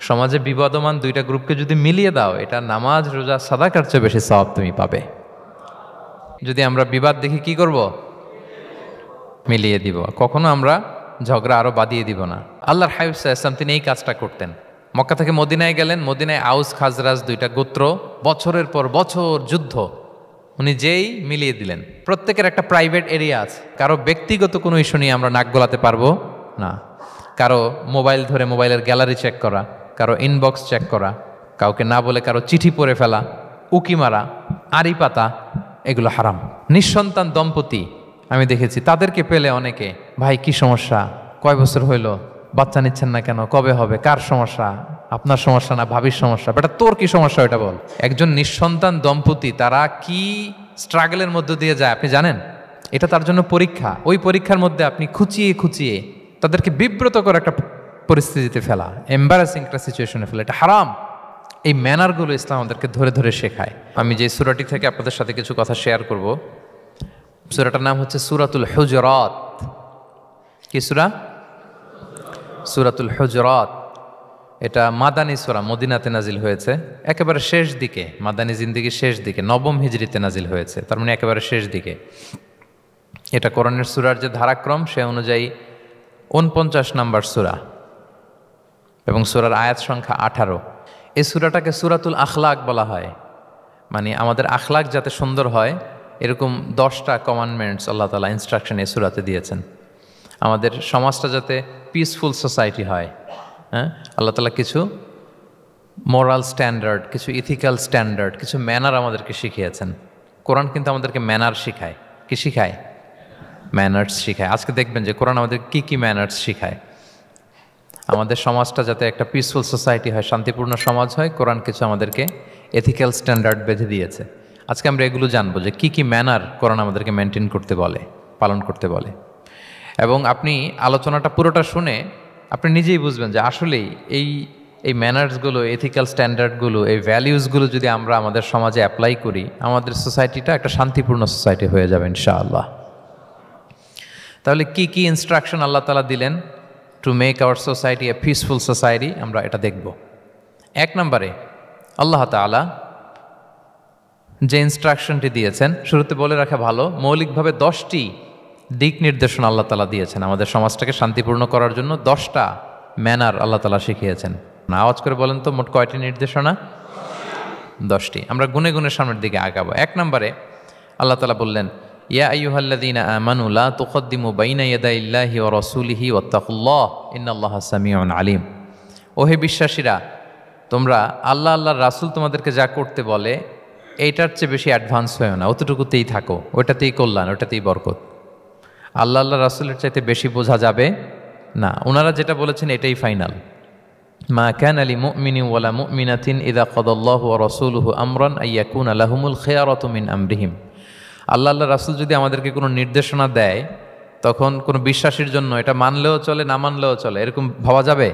সমাজে বিবদমান দুইটা গ্রুপকে যদি মিলিয়ে দাও, এটা নামাজ রোজা সাদাকার চেয়ে বেশি সওয়াব তুমি পাবে। যদি আমরা বিবাদ দেখি কি করব? মিলিয়ে দিব। কখনো আমরা ঝগড়া আরো বাড়িয়ে দিব না। আল্লাহর হাবিব সাল্লাল্লাহু আলাইহি ওয়াসাল্লাম তিনি এই কাজটা করতেন। মক্কা থেকে মদিনায় গেলেন, মদিনায় আউস খাজরাজ দুইটা গোত্র, বছরের পর বছর যুদ্ধ, উনি যেই মিলিয়ে দিলেন। প্রত্যেকের একটা প্রাইভেট এরিয়া আছে, কারো ব্যক্তিগত কোনো ইস্যু নিয়ে আমরা নাক গলাতে পারবো না। কারো মোবাইল ধরে মোবাইলের গ্যালারি চেক করা, কারো ইনবক্স চেক করা, কাউকে না বলে কারো চিঠি পড়ে ফেলা, উকি মারা, আড়ি পাতা, এগুলো হারাম। নিঃসন্তান দম্পতি আমি দেখেছি, তাদেরকে পেলে অনেকে, ভাই কি সমস্যা, কয় বছর হইল, বাচ্চা নিচ্ছেন না কেন, কবে হবে, কার সমস্যা, আপনার সমস্যা না ভাবির সমস্যা, বেটা তোর কি সমস্যা এটা বল। একজন নিঃসন্তান দম্পতি তারা কি স্ট্রাগলের মধ্য দিয়ে যায় আপনি জানেন? এটা তার জন্য পরীক্ষা। ওই পরীক্ষার মধ্যে আপনি খুঁচিয়ে খুঁচিয়ে তাদেরকে বিব্রত করে একটা পরিস্থিতিতে ফেলা, এম্বারাসিং একটা সিচুয়েশনে ফেলা, এটা হারাম। এই ম্যানারগুলো ইসলাম আমাদেরকে ধরে ধরে শেখায়। আমি যে সূরাটি থেকে আপনাদের সাথে কিছু কথা শেয়ার করব, সূরাটার নাম হচ্ছে সূরাতুল হুজুরাত। কি সূরা? সূরাতুল হুজুরাত। এটা মাদানী সূরা, মদিনাতে নাজিল হয়েছে, একেবারে শেষ দিকে, মাদানী জিন্দেগির শেষ দিকে, 9ম হিজরিতে নাজিল হয়েছে, তার মানে একেবারে শেষ দিকে। এটা কোরআনের সূরার যে ধারাক্রম সে অনুযায়ী 49 নম্বর সূরা এবং সূরার আয়াত সংখ্যা 18। এই সূরাটাকে সূরাতুল আখলাক বলা হয়, মানে আমাদের আখলাক যাতে সুন্দর হয় এরকম 10টা কমান্ডমেন্টস আল্লাহ তাআলা ইনস্ট্রাকশন এই সূরাতে দিয়েছেন। আমাদের সমাজটা যাতে পিসফুল সোসাইটি হয়, হ্যাঁ, আল্লাহ তাআলা কিছু মোরাল স্ট্যান্ডার্ড, কিছু ইথিক্যাল স্ট্যান্ডার্ড, কিছু ম্যানার আমাদেরকে শিখিয়েছেন। কোরআন কিন্তু আমাদেরকে ম্যানার শিখায়। কি শিখায়? ম্যানার্স শিখায়। আজকে দেখবেন যে কোরআন আমাদের কি কি ম্যানার্স শিখায়। আমাদের সমাজটা যাতে একটা পিসফুল সোসাইটি হয়, শান্তিপূর্ণ সমাজ হয়, কোরআন কিছু আমাদেরকে এথিক্যাল স্ট্যান্ডার্ড বেঁধে দিয়েছে। আজকে আমরা এগুলো জানবো যে কি কি ম্যানার কোরআন আমাদেরকে মেনটেন করতে বলে, পালন করতে বলে। এবং আপনি আলোচনাটা পুরোটা শুনে আপনি নিজেই বুঝবেন যে আসলেই এই ম্যানার্সগুলো, এথিক্যাল স্ট্যান্ডার্ডগুলো, এই ভ্যালিউসগুলো যদি আমরা আমাদের সমাজে অ্যাপ্লাই করি, আমাদের সোসাইটিটা একটা শান্তিপূর্ণ সোসাইটি হয়ে যাবে ইনশাআল্লাহ। তাহলে কি কি ইনস্ট্রাকশন আল্লাহ তাআলা দিলেন to make our society a peaceful society, আমরা এটা দেখব। 1 নম্বরে আল্লাহ তাআলা যে ইনস্ট্রাকশনটি দিয়েছেন, শুরুতে বলে রাখা ভালো, মৌলিকভাবে 10টি দিক নির্দেশনা আল্লাহ তাআলা দিয়েছেন আমাদের সমাজটাকে শান্তিপূর্ণ করার জন্য। 10টা ম্যানার আল্লাহ তাআলা শিখিয়েছেন। আওয়াজ করে বলেন তো মোট কয়টি নির্দেশনা? 10টি। আমরা গুনে গুনে সামনের দিকে আগাবো। 1 নম্বরে আল্লাহ তাআলা বললেন, ইয়া আইয়ুহাল্লাযীনা আমানু লা তুকদ্দিমু বাইনা ইয়াদাইল্লাহি ওয়া রাসূলিহি ওয়াত্তাকুল্লাহ ইন্নাল্লাহা সামিউন আলীম। ওহে বিশ্বাসীরা, তোমরা আল্লাহ আল্লাহর রাসূল তোমাদেরকে যা করতে বলে এইটার চেয়ে বেশি অ্যাডভান্স হয়েও না, অতটুকুতেই থাকো, ওইটাতেই কল্যাণ, ওইটাতেই বরকত। আল্লাহ আল্লাহ রাসূলের চাইতে বেশি বোঝা যাবে না, ওনারা যেটা বলেছেন এটাই ফাইনাল। মা কানা লিমুমিনিন ওয়ালা মুমিনাতিন ইযা কাদাল্লাহু ওয়া রাসূলুহু আমরান আইয়াকুনা লাহুমুল খিয়ারাতু মিন আমরিহিম। আল্লাহ আল্লাহ রাসূল যদি আমাদেরকে কোনো নির্দেশনা দেয়, তখন কোনো বিশ্বাসীর জন্য এটা মানলেও চলে, না মানলেও চলে, এরকম ভাবা যাবে?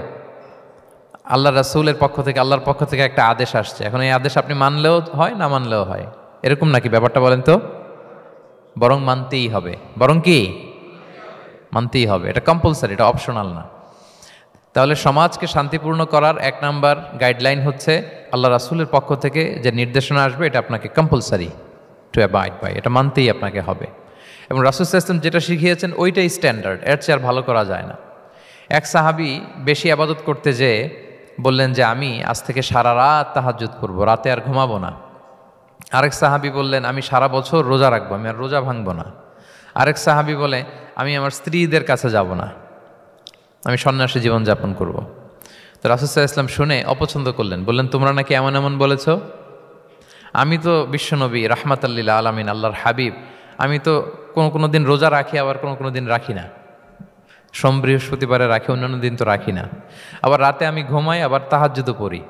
আল্লাহ রাসূলের পক্ষ থেকে, আল্লাহর পক্ষ থেকে একটা আদেশ আসছে, এখন এই আদেশ আপনি মানলেও হয়, না মানলেও হয়, এরকম নাকি ব্যাপারটা বলেন তো? বরং মানতেই হবে। বরং কি? মানতেই হবে। এটা কম্পালসারি, এটা অপশনাল না। তাহলে সমাজকে শান্তিপূর্ণ করার 1 নাম্বার গাইডলাইন হচ্ছে আল্লাহ রাসূলের পক্ষ থেকে যে নির্দেশনা আসবে এটা আপনাকে কম্পালসারি টু অ্যাবাইড বাই, এটা মানতেই আপনাকে হবে। এবং রাসূল সাল্লাল্লাহু আলাইহি ওয়াসাল্লাম যেটা শিখিয়েছেন ওইটাই স্ট্যান্ডার্ড, এর চেয়ে আর ভালো করা যায় না। এক সাহাবী বেশি ইবাদত করতে যেয়ে বললেন যে আমি আজ থেকে সারা রাত তাহাজ্জুদ করব, রাতে আর ঘুমাবো না। আরেক সাহাবী বললেন আমি সারা বছর রোজা রাখবো, আমি আর রোজা ভাঙবো না। আরেক সাহাবী বলে আমি আমার স্ত্রীদের কাছে যাব না, আমি সন্ন্যাসী জীবনযাপন করব। তো রাসূল সাল্লাল্লাহু আলাইহি ওয়াসাল্লাম শুনে অপছন্দ করলেন, বললেন তোমরা নাকি এমন এমন বলেছ, আমি তো বিশ্বনবী রাহমাতাল লিল আলামিন, আল্লাহর হাবিব, আমি তো কোনো দিন রোজা রাখি, আবার কোনো দিন রাখি না। সোম বৃহস্পতিবারে রাখি, অন্যান্য দিন তো রাখি না। আবার রাতে আমি ঘুমাই, আবার তাহাজ্জুদও পড়ি,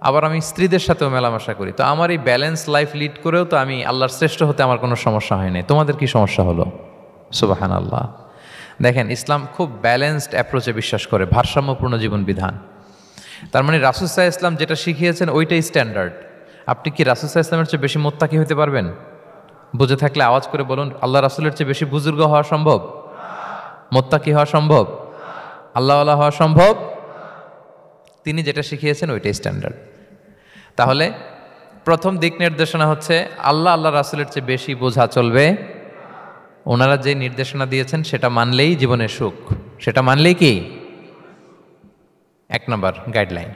আবার আমি স্ত্রীদের সাথেও মেলামেশা করি। তো আমার এই ব্যালেন্স লাইফ লিড করেও তো আমি আল্লাহর শ্রেষ্ঠ হতে আমার কোনো সমস্যা হয় নাই, তোমাদের কি সমস্যা হলো? সুবহানাল্লাহ। দেখেন, ইসলাম খুব ব্যালেন্সড অ্যাপ্রোচে বিশ্বাস করে, ভারসাম্যপূর্ণ জীবন বিধান। তার মানে রাসূল সাল্লাল্লাহু আলাইহি ওয়াসাল্লাম যেটা শিখিয়েছেন ওইটাই স্ট্যান্ডার্ড। আপনি কি রাসূল সাল্লাল্লাহু আলাইহি ওয়াসাল্লামের চেয়ে বেশি মুত্তাকি হতে পারবেন? বুঝে থাকলে আওয়াজ করে বলুন, আল্লাহ রাসূলের চেয়ে বেশি বুজুর্গ হওয়া সম্ভব? মুত্তাকি হওয়া সম্ভব? আল্লাহওয়ালা হওয়া সম্ভব? তিনি যেটা শিখিয়েছেন ওইটাই স্ট্যান্ডার্ড। তাহলে প্রথম দিক নির্দেশনা হচ্ছে আল্লাহ রাসূলের চেয়ে বেশি বোঝা চলবে। ওনারা যে নির্দেশনা দিয়েছেন সেটা মানলেই জীবনের সুখ, সেটা মানলেই কি 1 নম্বর গাইডলাইন।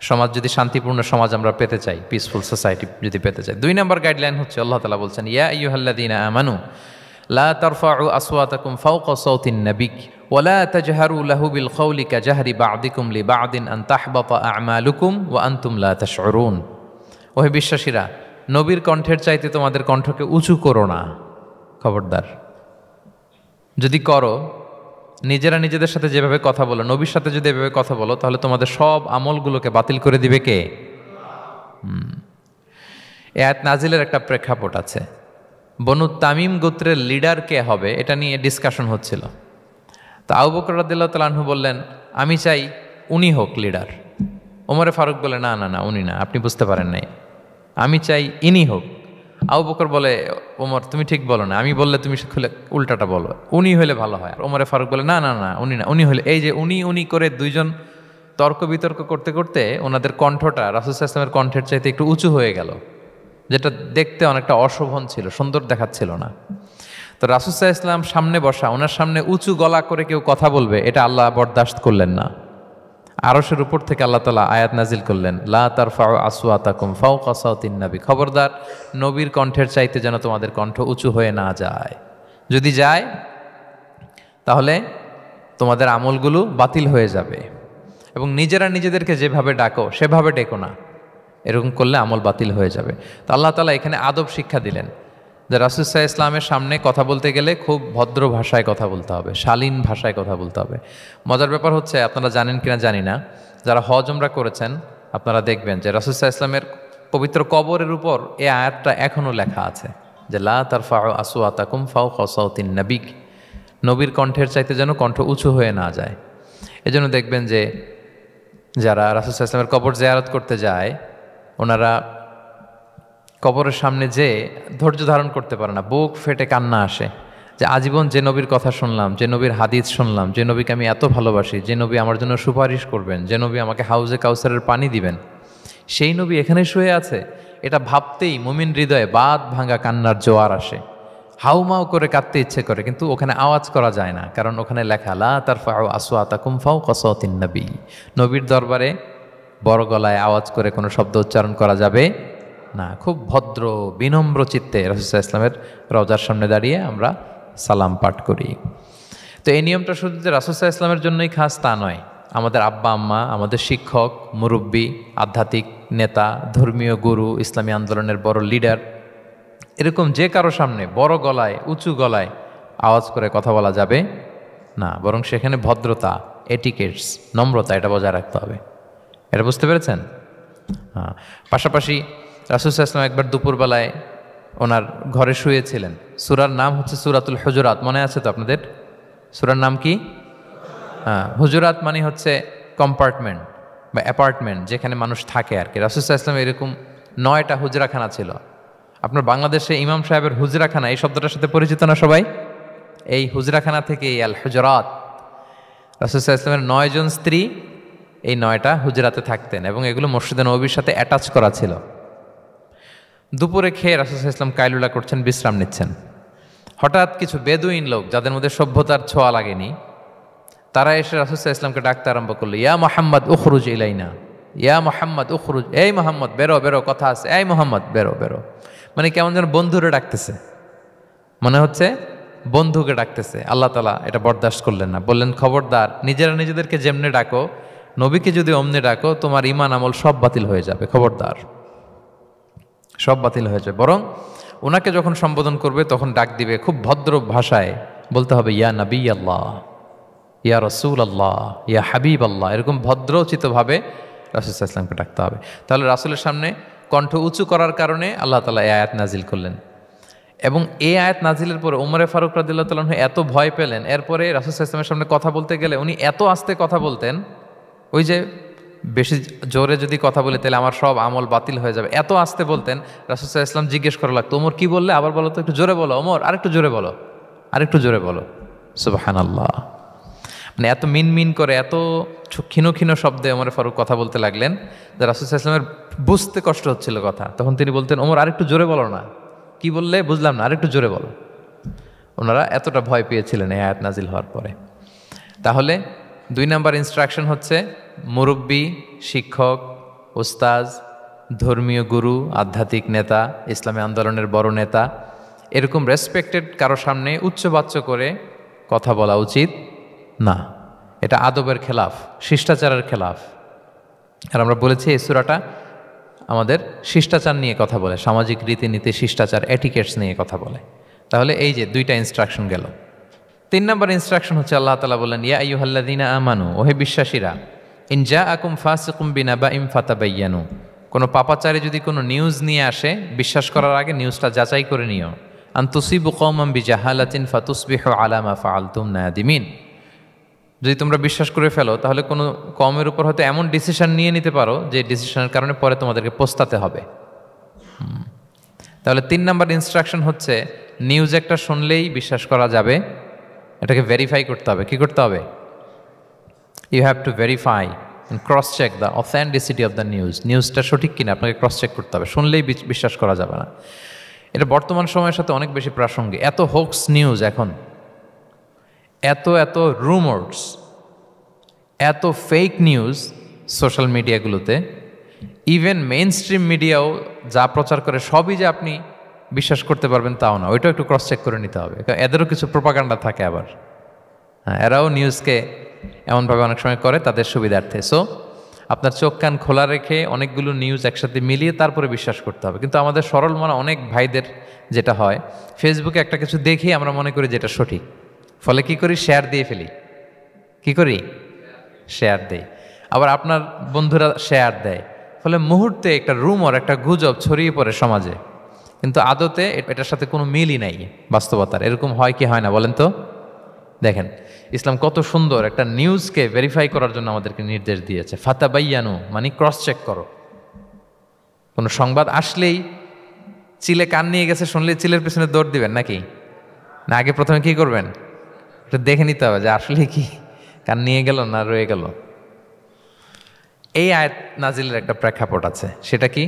সমাজ যদি শান্তিপূর্ণ সমাজ আমরা পেতে চাই, পিসফুল সোসাইটি যদি পেতে চাই। 2 নম্বর গাইডলাইন হচ্ছে আল্লাহ তাআলা বলছেন, ইয়া আইয়ুহাল্লাযীনা আমানু লা তারফাউ আসওয়াতাকুম ফাওকা সাওতিন নাবিক ওয়া লা তাজহারু লাহু বিল কওলি কাজাহরি বা'দিকুম লিবা'দিন আন তাহবাতা আ'মালুকুম ওয়া আনতুম লা তাশউরুন। ওহে বিশ্বাসীরা, নবীর কণ্ঠের চাইতে তোমাদের কণ্ঠকে উঁচু করো না, খবরদার। যদি করো, নিজেরা নিজেদের সাথে যেভাবে কথা বলো, নবীর সাথে যদি এভাবে কথা বলো, তাহলে তোমাদের সব আমলগুলোকে বাতিল করে দিবে কে? এই আয়াত নাজিলের একটা প্রেক্ষাপট আছে। বনু তামিম গোত্রের লিডার কে হবে এটা নিয়ে ডিসকাশন হচ্ছিল। তো আবু বকর রাদিয়াল্লাহু তাআলা আনহু বললেন, আমি চাই উনি হোক লিডার। ওমরে ফারুক বলে, না না না, উনি না, আপনি বুঝতে পারেন নাই, আমি চাই ইনি হোক। আবু বকর বলে, ওমর তুমি ঠিক বলো না, আমি বললে তুমি খুলে উল্টাটা বলো, উনি হইলে ভালো হয়। ওমরে ফারুক বলে, না না না, উনি না, উনি হইলে। এই যে উনি উনি করে দুইজন তর্ক বিতর্ক করতে করতে ওনাদের কণ্ঠটা রাসূল সাল্লাল্লাহু আলাইহি ওয়াসাল্লামের কণ্ঠের চাইতে একটু উঁচু হয়ে গেল, যেটা দেখতে অনেকটা অশোভন ছিল, সুন্দর দেখাচ্ছিল না। তো রাসূল সাল্লাল্লাহু আলাইহি ওয়াসাল্লাম সামনে বসা, ওনার সামনে উঁচু গলা করে কেউ কথা বলবে, এটা আল্লাহ বরদাশত করলেন না। আরশের উপর থেকে আল্লাহ তাআলা আয়াত নাজিল করলেন, লা তারফাউ আসওয়াতাকুম ফাওকা সাওতিন নবী, খবরদার নবীর কণ্ঠের চাইতে যেন তোমাদের কণ্ঠ উঁচু হয়ে না যায়। যদি যায় তাহলে তোমাদের আমলগুলো বাতিল হয়ে যাবে। এবং নিজেরা নিজেদেরকে যেভাবে ডাকো সেভাবে ডেকো না, এরকম করলে আমল বাতিল হয়ে যাবে। তো আল্লাহ তাআলা এখানে আদব শিক্ষা দিলেন যে রাসূল সাল্লাল্লাহু আলাইহি ওয়াসাল্লামের সামনে কথা বলতে গেলে খুব ভদ্র ভাষায় কথা বলতে হবে, শালীন ভাষায় কথা বলতে হবে। মজার ব্যাপার হচ্ছে, আপনারা জানেন কিনা জানি না, যারা হজ উমরা করেছেন আপনারা দেখবেন যে রাসূল সাল্লাল্লাহু আলাইহি ওয়াসাল্লামের পবিত্র কবরের উপর এই আয়াতটা এখনও লেখা আছে যে লা তারফাউ আসওয়াতাকুম ফাওকা সাওতিন নবী, নবীর কণ্ঠের চাইতে যেন কণ্ঠ উঁচু হয়ে না যায়। এজন্য দেখবেন যে যারা রাসূল সাল্লাল্লাহু আলাইহি ওয়াসাল্লামের কবর জিয়ারত করতে যায়, ওনারা কবরের সামনে যে ধৈর্য ধারণ করতে পারে না, বুক ফেটে কান্না আসে যে আজীবন যে নবীর কথা শুনলাম, যে নবীর হাদিস শুনলাম, যে নবীকে আমি এত ভালোবাসি, যে নবী আমার জন্য সুপারিশ করবেন, যে নবী আমাকে হাউজে কাউসারের পানি দিবেন, সেই নবী এখানে শুয়ে আছে। এটা ভাবতেই মুমিন হৃদয়ে বাঁধ ভাঙা কান্নার জোয়ার আসে, হাউমাউ করে কাঁদতে ইচ্ছে করে, কিন্তু ওখানে আওয়াজ করা যায় না, কারণ ওখানে লেখা লা তারফাউ আসওয়াতাকুম ফাওকা সাওতিন নবী, নবীর দরবারে বড় গলায় আওয়াজ করে কোনো শব্দ উচ্চারণ করা যাবে না। খুব ভদ্র বিনম্র চিত্তে রাসূল সাল্লাল্লাহু আলাইহি ওয়াসাল্লামের রওজার সামনে দাঁড়িয়ে আমরা সালাম পাঠ করি। তো এই নিয়মটা শুধু যে রাসূল সাল্লাল্লাহু আলাইহি ওয়াসাল্লামের জন্যই খাস তা নয়, আমাদের আব্বা আম্মা, আমাদের শিক্ষক, মুরব্বী, আধ্যাত্মিক নেতা, ধর্মীয় গুরু, ইসলামী আন্দোলনের বড় লিডার, এরকম যে কারো সামনে বড় গলায় উঁচু গলায় আওয়াজ করে কথা বলা যাবে না, বরং সেখানে ভদ্রতা, এটিকেটস, নম্রতা, এটা বজায় রাখতে হবে। এটা বুঝতে পেরেছেন? হ্যাঁ। পাশাপাশি রাসূল সাল্লাল্লাহু আলাইহি ওয়াসাল্লাম একবার দুপুরবেলায় ওনার ঘরে শুয়েছিলেন। সূরার নাম হচ্ছে সূরাতুল হুজুরাত, মনে আছে তো আপনাদের? সূরার নাম কি? হ্যাঁ, হুজুরাত মানে হচ্ছে কম্পার্টমেন্ট বা অ্যাপার্টমেন্ট, যেখানে মানুষ থাকে আর কি। রাসূল সাল্লাল্লাহু আলাইহি ওয়াসাল্লাম এরকম 9টা হুজরাখানা ছিল। আপনার বাংলাদেশে ইমাম সাহেবের হুজরাখানা এই শব্দটার সাথে পরিচিত না সবাই? এই হুজরাখানা থেকে এই আল হুজরাত, রাসূল সাল্লাল্লাহু আলাইহি ওয়াসাল্লামের 9 জন স্ত্রী এই 9টা হুজরাতে থাকতেন এবং এগুলো মসজিদে নববীর সাথে অ্যাটাচ করা ছিল। দুপুরে খেয়ে রাসূল সাল্লাল্লাহু আলাইহি ওয়াসাল্লাম কাইলুলা করছেন, বিশ্রাম নিচ্ছেন। হঠাৎ কিছু বেদুইন লোক, যাদের মধ্যে সভ্যতার ছোঁয়া লাগেনি, তারা এসে রাসূল সাল্লাল্লাহু আলাইহি ওয়াসাল্লামকে ডাকতে আরম্ভ করলো, ইয়া মুহাম্মদ উখরুজ ইলাইনা, ইয়া মুহাম্মদ উখরুজ, এই মুহাম্মদ বেরো বেরো, কথা আছে, এই মুহাম্মদ বেরো বেরো। মানে কেমন যেন বন্ধুরে ডাকতেছে, মনে হচ্ছে বন্ধুকে ডাকতেছে। আল্লাহ তাআলা এটা বরদাস্ত করলেন না, বললেন খবরদার, নিজেরা নিজেদেরকে যেমনে ডাকো, নবীকে যদি অমনে ডাকো, তোমার ঈমান আমল সব বাতিল হয়ে যাবে, খবরদার, সব বাতিল হয়ে যাবে। বরং ওনাকে যখন সম্বোধন করবে তখন ডাক দিবে খুব ভদ্র ভাষায়, বলতে হবে ইয়া নবী আল্লাহ, ইয়া রসুল আল্লাহ, ইয়া হাবিব আল্লাহ, এরকম ভদ্রোচিতভাবে রাসূল সাল্লাল্লাহু আলাইহি ওয়াসাল্লামকে ডাকতে হবে। তাহলে রাসূলের সামনে কণ্ঠ উঁচু করার কারণে আল্লাহ তাআলা এই আয়াত নাজিল করলেন। এবং এই আয়াত নাজিলের পরে ওমরে ফারুক রাদিয়াল্লাহু তাআলা আনহু এত ভয় পেলেন, এরপরে রাসূল সাল্লাল্লাহু আলাইহি ওয়াসাল্লামের সামনে কথা বলতে গেলে উনি এত আস্তে কথা বলতেন, ওই যে বেশি জোরে যদি কথা বলে তাহলে আমার সব আমল বাতিল হয়ে যাবে, এত আস্তে বলতেন। রাসূল সাল্লাল্লাহু আলাইহি ওয়াসাল্লাম জিজ্ঞেস করা লাগতো, ওমর কি বললে, আবার বলো তো, একটু জোরে বলো ওমর, আরেকটু জোরে বলো, আরেকটু জোরে বলো। সুবহানাল্লাহ। মানে এত মিন করে এত ক্ষীণ ক্ষীণ শব্দে ওমর ফারুক কথা বলতে লাগলেন যে রাসূল সাল্লাল্লাহু আলাইহি ওয়াসাল্লামের বুঝতে কষ্ট হচ্ছিল কথা। তখন তিনি বলতেন, ওমর আরেকটু জোরে বলো না। কি বললে বুঝলাম না, আরেকটু জোরে বলো। ওনারা এতটা ভয় পেয়েছিলেন এই আয়াত নাজিল হওয়ার পরে। তাহলে 2 নাম্বার ইনস্ট্রাকশন হচ্ছে মুরব্বী, শিক্ষক, ওস্তাজ, ধর্মীয় গুরু, আধ্যাত্মিক নেতা, ইসলামী আন্দোলনের বড় নেতা, এরকম রেসপেক্টেড কারো সামনে উচ্চবাচ্য করে কথা বলা উচিত না। এটা আদবের খেলাফ, শিষ্টাচারের খেলাফ। আর আমরা বলেছি এই সূরাটা আমাদের শিষ্টাচার নিয়ে কথা বলে, সামাজিক রীতিনীতি, শিষ্টাচার, এটিকেটস নিয়ে কথা বলে। তাহলে এই যে 2টা ইনস্ট্রাকশন গেল। 3 নম্বর ইনস্ট্রাকশন হচ্ছে আল্লাহ তাআলা বললেন, ইয়া আইয়ুহাল্লাযীনা আমানু, ওহে বিশ্বাসীরা, ইন জাআকুম ফাসিকুম বিনাবাইন ফাতাবায়ানু, কোনো পাপাচারী যদি কোনো নিউজ নিয়ে আসে, বিশ্বাস করার আগে নিউজটা যাচাই করে নিও। আন তুসিবু কওমান বিজাহালাতিন ফাতুসবিহু আলা মা ফাআলতুম নাদিমিন, যদি তোমরা বিশ্বাস করে ফেলো তাহলে কোনো কওমের উপর হয়তো এমন ডিসিশন নিয়ে নিতে পারো যে ডিসিশনের কারণে পরে তোমাদেরকে পস্তাতে হবে। তাহলে 3 নাম্বার ইনস্ট্রাকশন হচ্ছে নিউজ একটা শুনলেই বিশ্বাস করা যাবে, এটাকে ভেরিফাই করতে হবে। কি করতে হবে? You have to verify and cross check the authenticity of the news. নিউজটা সঠিক কিনা আপনাকে ক্রস চেক করতে হবে, শুনলেই বিশ্বাস করা যাবে না। এটা বর্তমান সময়ের সাথে অনেক বেশি প্রাসঙ্গিক। এত হোক্স নিউজ এখন, এত রুমার্স, এত ফেক নিউজ সোশ্যাল মিডিয়াগুলোতে, ইভেন মেইন স্ট্রিম মিডিয়াও যা প্রচার করে সবই যে আপনি বিশ্বাস করতে পারবেন তাও না, ওইটাও একটু ক্রস চেক করে নিতে হবে। এদেরও কিছু প্রোপাগান্ডা থাকে আবার, হ্যাঁ, এরাও নিউজকে এমনভাবে অনেক সময় করে তাদের সুবিধার্থে। সো আপনার চোখ কান খোলা রেখে অনেকগুলো নিউজ একসাথে মিলিয়ে তারপরে বিশ্বাস করতে হবে। কিন্তু আমাদের সরল মনা অনেক ভাইদের যেটা হয়, ফেসবুকে একটা কিছু দেখি আমরা মনে করি যেটা সঠিক, ফলে কি করি? শেয়ার দিয়ে ফেলি। কি করি? শেয়ার দেই। আবার আপনার বন্ধুরা শেয়ার দেয়, ফলে মুহূর্তে একটা রুমর, একটা গুজব ছড়িয়ে পড়ে সমাজে, কিন্তু আদতে এটার সাথে কোনো মিলই নাই বাস্তবতার। এরকম হয় কি হয় না বলেন তো? দেখেন ইসলাম কত সুন্দর একটা নিউজকে ভেরিফাই করার জন্য আমাদেরকে নির্দেশ দিয়েছে। ফাতাবাইয়ানু মানে ক্রস চেক করো। কোনো সংবাদ আসলেই চিলে কান নিয়ে গেছে শুনলেই চিলের পেছনে দৌড় দিবেন নাকি? না, আগে প্রথমে কি করবেন? একটু দেখে নিতে হবে যে আসলে কি কান নিয়ে গেল না রয়ে গেল। এই আয়াত নাজিলের একটা প্রেক্ষাপট আছে, সেটা কি?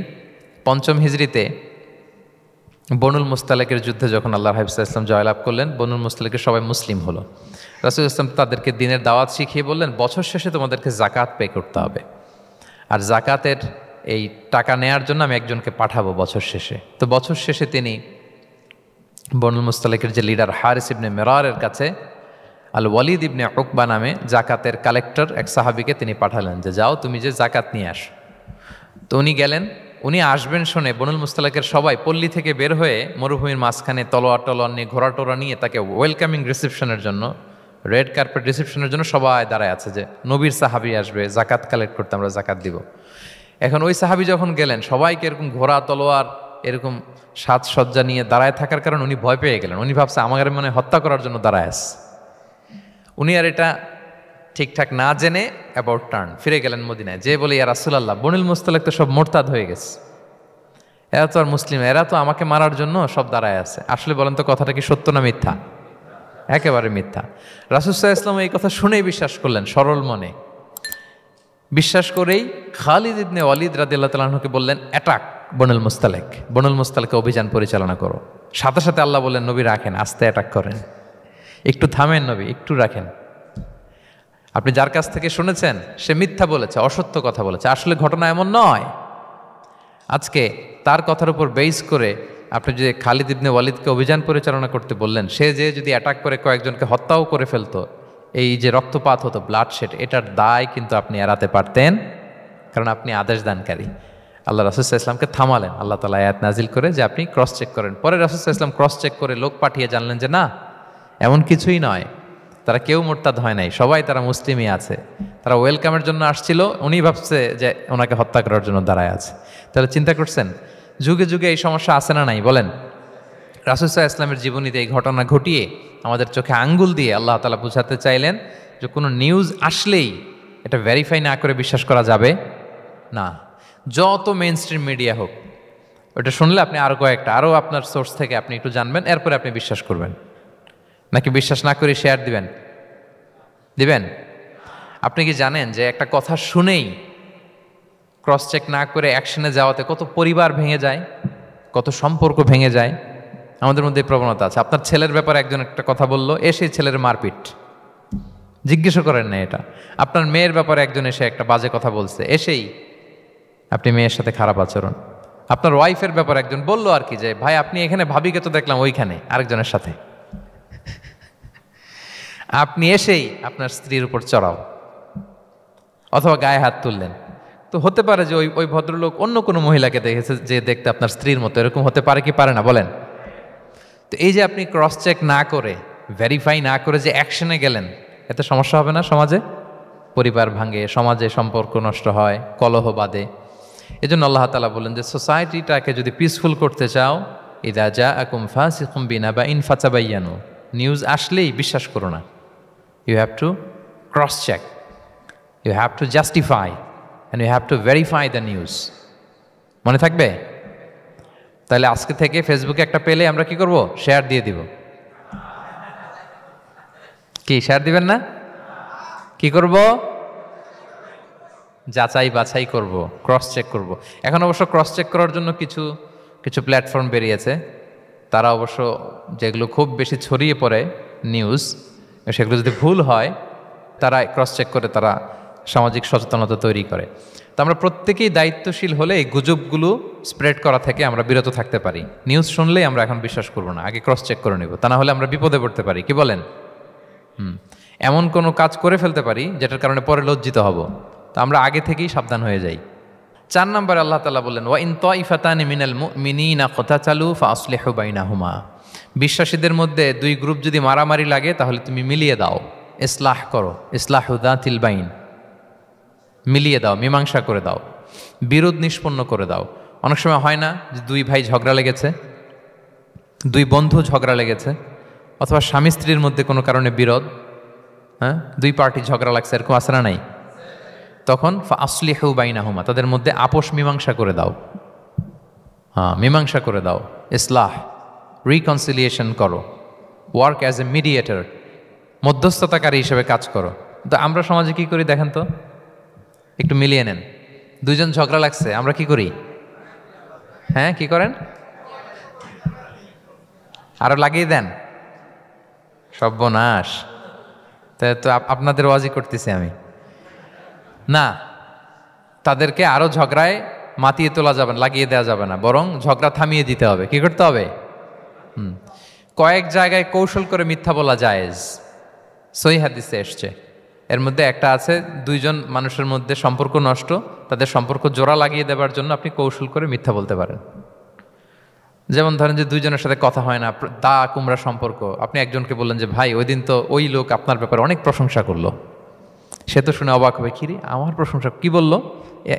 5ম হিজরিতে বনুল মুস্তালিকের যুদ্ধে যখন আল্লাহ হাবিব সাল্লাল্লাহু আলাইহি ওয়াসাল্লাম জয়লাভ করলেন, বনুল মুস্তালিকের সবাই মুসলিম হলো। রাসূল ইসলাম তাদেরকে দিনের দাওয়াত শিখিয়ে বললেন, বছর শেষে তোমাদেরকে জাকাত পে করতে হবে, আর জাকাতের এই টাকা নেয়ার জন্য আমি একজনকে পাঠাবো বছর শেষে। তো বছর শেষে তিনি বনুল মুস্তালিকের যে লিডার হারিস ইবনে মিরারের কাছে আল ওয়ালিদ ইবনে উকবা নামে জাকাতের কালেক্টর এক সাহাবীকে তিনি পাঠালেন যে যাও তুমি যে জাকাত নিয়ে আসো। তো উনি গেলেন, উনি আসবেন শুনে বনুল মুস্তালিকের সবাই পল্লী থেকে বের হয়ে মরুভূমির মাঝখানে তলোয়ার নিয়ে, ঘোড়া টোরা নিয়ে তাকে ওয়েলকামিং রিসেপশনের জন্য, রেড কার্পেট রিসেপশনের জন্য সবাই দাঁড়ায় আছে যে নবীর সাহাবী আসবে, জাকাত কালেক্ট করতে, আমরা জাকাত দিব। এখন ওই সাহাবী যখন গেলেন, সবাইকে এরকম ঘোড়া তলোয়ার এরকম সাজসজ্জা নিয়ে দাঁড়ায় থাকার কারণে উনি ভয় পেয়ে গেলেন। উনি ভাবছে আমাদের মনে হত্যা করার জন্য দাঁড়ায় আছে। উনি আর এটা ঠিকঠাক না জেনে অ্যাবাউট টার্ন ফিরে গেলেন মদিনায়, যে বলে ইয়া রাসূলুল্লাহ, বনুল মুস্তালিক তো সব মোরতাদ হয়ে গেছে, এরা তো আর মুসলিম, এরা তো আমাকে মারার জন্য সব দাঁড়ায় আছে। আসলে বলেন তো কথাটা কি সত্য না মিথ্যা? একেবারে মিথ্যা। রাসূল সাল্লাল্লাহু আলাইহি ওয়াসাল্লাম এই কথা শুনেই বিশ্বাস করলেন সরল মনে। বিশ্বাস করেই খালিদ ইবনে ওয়ালিদ রাদিয়াল্লাহু তাআলা আনহুকে বললেন, অ্যাটাক বনুল মুস্তালিক, বনুল মুস্তালিকে অভিযান পরিচালনা করো। সাথে সাথে আল্লাহ বললেন, নবী রাখেন, আস্তে অ্যাটাক করেন, একটু থামেন নবী, একটু রাখেন। আপনি যার কাছ থেকে শুনেছেন সে মিথ্যা বলেছে, অসত্য কথা বলেছে, আসলে ঘটনা এমন নয়। আজকে তার কথার উপর বেস করে আপনি যে খালিদ ইবনে ওয়ালিদকে অভিযান পরিচালনা করতে বললেন, সে যে যদি অ্যাটাক করে কয়েকজনকে হত্যাও করে ফেলতো, এই যে রক্তপাত হতো, ব্লাডশেড, এটার দায় কিন্তু আপনি এড়াতে পারতেন, কারণ আপনি আদেশ দানকারী। আল্লাহ রাসূল সাল্লাল্লাহু আলাইহি ওয়াসাল্লামকে থামালেন আল্লাহ তাআলা আয়াত নাজিল করে যে আপনি ক্রস চেক করেন। পরে রাসূল সাল্লাল্লাহু আলাইহি ওয়াসাল্লাম ক্রস চেক করে লোক পাঠিয়ে জানলেন যে না, এমন কিছুই নয়, তারা কেউ মোরতাদ হয় নাই, সবাই তারা মুসলিমই আছে, তারা ওয়েলকামের জন্য আসছিল, উনি ভাবছে যে ওনাকে হত্যা করার জন্য দাঁড়ায় আছে। তাহলে চিন্তা করছেন যুগে যুগে এই সমস্যা আছে না নাই বলেন? রাসূল সাল্লাল্লাহু আলাইহি ওয়াসাল্লামের জীবনীতে এই ঘটনা ঘটিয়ে আমাদের চোখে আঙ্গুল দিয়ে আল্লাহ তাআলা বুঝাতে চাইলেন যে কোনো নিউজ আসলেই এটা ভেরিফাই না করে বিশ্বাস করা যাবে না। যত মেইন স্ট্রিম মিডিয়া হোক, ওটা শুনলে আপনি আরও আপনার সোর্স থেকে আপনি একটু জানবেন, এরপরে আপনি বিশ্বাস করবেন, নাকি বিশ্বাস না করে শেয়ার দিবেন? দিবেন? আপনি কি জানেন যে একটা কথা শুনেই ক্রস চেক না করে অ্যাকশনে যাওয়াতে কত পরিবার ভেঙে যায়, কত সম্পর্ক ভেঙে যায়? আমাদের মধ্যে এই প্রবণতা আছে। আপনার ছেলের ব্যাপারে একজন একটা কথা বললো, এসে ছেলের মারপিট, জিজ্ঞেসও করেন না এটা। আপনার মেয়ের ব্যাপারে একজন এসে একটা বাজে কথা বলছে, এসেই আপনি মেয়ের সাথে খারাপ আচরণ। আপনার ওয়াইফের ব্যাপারে একজন বললো আর কি যে ভাই আপনি এখানে, ভাবিকে তো দেখলাম ওইখানে আরেকজনের সাথে, আপনি এসেই আপনার স্ত্রীর উপর চড়াও অথবা গায়ে হাত তুললেন। তো হতে পারে যে ওই ভদ্রলোক অন্য কোনো মহিলাকে দেখেছে যে দেখতে আপনার স্ত্রীর মতো, এরকম হতে পারে কি পারে না বলেন? তো এই যে আপনি ক্রস চেক না করে, ভেরিফাই না করে যে অ্যাকশনে গেলেন, এতে সমস্যা হবে না? সমাজে পরিবার ভাঙে, সমাজে সম্পর্ক নষ্ট হয়, কলহ বাঁধে। এই জন্য আল্লাহ তাআলা বলেন যে সোসাইটিটাকে যদি পিসফুল করতে চাও, ইদা জাআকুম ফাসিকুম বিনাবাইন ফাতাবায়ানু, নিউজ আসলেই বিশ্বাস করো না। You have to cross check, you have to justify and you have to verify the news. মনে থাকবে? তাহলে আজকে থেকে ফেসবুকে একটা পেলে আমরা কি করব? শেয়ার দিয়ে দিব। কি শেয়ার দিবেন না? কি করব? যাচাই বাছাই করব, ক্রস চেক করব। এখন অবশ্য ক্রস চেক করার জন্য কিছু কিছু প্ল্যাটফর্ম বেরিয়েছে, তারা অবশ্য যেগুলো খুব বেশি ছড়িয়ে পড়ে নিউজ, সেগুলো যদি ভুল হয় তারা ক্রস চেক করে, তারা সামাজিক সচেতনতা তৈরি করে। তো আমরা প্রত্যেকেই দায়িত্বশীল হলে এই গুজবগুলো স্প্রেড করা থেকে আমরা বিরত থাকতে পারি। নিউজ শুনলেই আমরা এখন বিশ্বাস করব না, আগে ক্রস চেক করে নেব, তা না হলে আমরা বিপদে পড়তে পারি। কি বলেন? এমন কোনো কাজ করে ফেলতে পারি যেটার কারণে পরে লজ্জিত হব। তো আমরা আগে থেকেই সাবধান হয়ে যাই। 4 নম্বরে আল্লাহ তাআলা বললেন, ওয়া ইন তাইফাতানি মিনাল মুমিনিনা ক্তাতালু ফাআসলিহু বাইনাহুমা, বিশ্বাসীদের মধ্যে 2 গ্রুপ যদি মারামারি লাগে তাহলে তুমি মিলিয়ে দাও, ইসলাহ করো, ইসলাহু যাতিল বাইন, মিলিয়ে দাও, মীমাংসা করে দাও, বিরোধ নিষ্পন্ন করে দাও। অনেক সময় হয় না যে 2 ভাই ঝগড়া লেগেছে, 2 বন্ধু ঝগড়া লেগেছে, অথবা স্বামী স্ত্রীর মধ্যে কোনো কারণে বিরোধ, 2 পার্টি ঝগড়া লাগছে, এরকম আছে না নাই? তখন ফাআসলিহু বাইনাহুমা, তাদের মধ্যে আপোষ মীমাংসা করে দাও। মীমাংসা করে দাও, ইসলাহ, রিকনসিলিয়েশন করো, ওয়ার্ক অ্যাজ এ মিডিয়েটর, মধ্যস্থতাকারী হিসেবে কাজ করো। তো আমরা সমাজে কি করি দেখেন তো, একটু মিলিয়ে নেন। 2 জন ঝগড়া লাগছে, আমরা কি করি? কি করেন? আরো লাগিয়ে দেন, সর্বনাশ। তো আপনাদের ওয়াজি করতেছি আমি না, তাদেরকে আরো ঝগড়ায় মাতিয়ে তোলা যাবে না, লাগিয়ে দেওয়া যাবে না, বরং ঝগড়া থামিয়ে দিতে হবে। কি করতে হবে? কয়েক জায়গায় কৌশল করে মিথ্যা বলা জায়েজ, সহিহ হাদিসে এসছে। এর মধ্যে একটা আছে, 2 জন মানুষের মধ্যে সম্পর্ক নষ্ট, তাদের সম্পর্ক জোড়া লাগিয়ে দেওয়ার জন্য আপনি কৌশল করে মিথ্যা বলতে পারেন। যেমন ধরেন যে 2 জনের সাথে কথা হয় না, দা কুমড়া সম্পর্ক, আপনি একজনকে বললেন যে ভাই ওই দিন তো ওই লোক আপনার ব্যাপারে অনেক প্রশংসা করলো, সে তো শুনে অবাক হবে, কিরে আমার প্রশংসা কি বললো,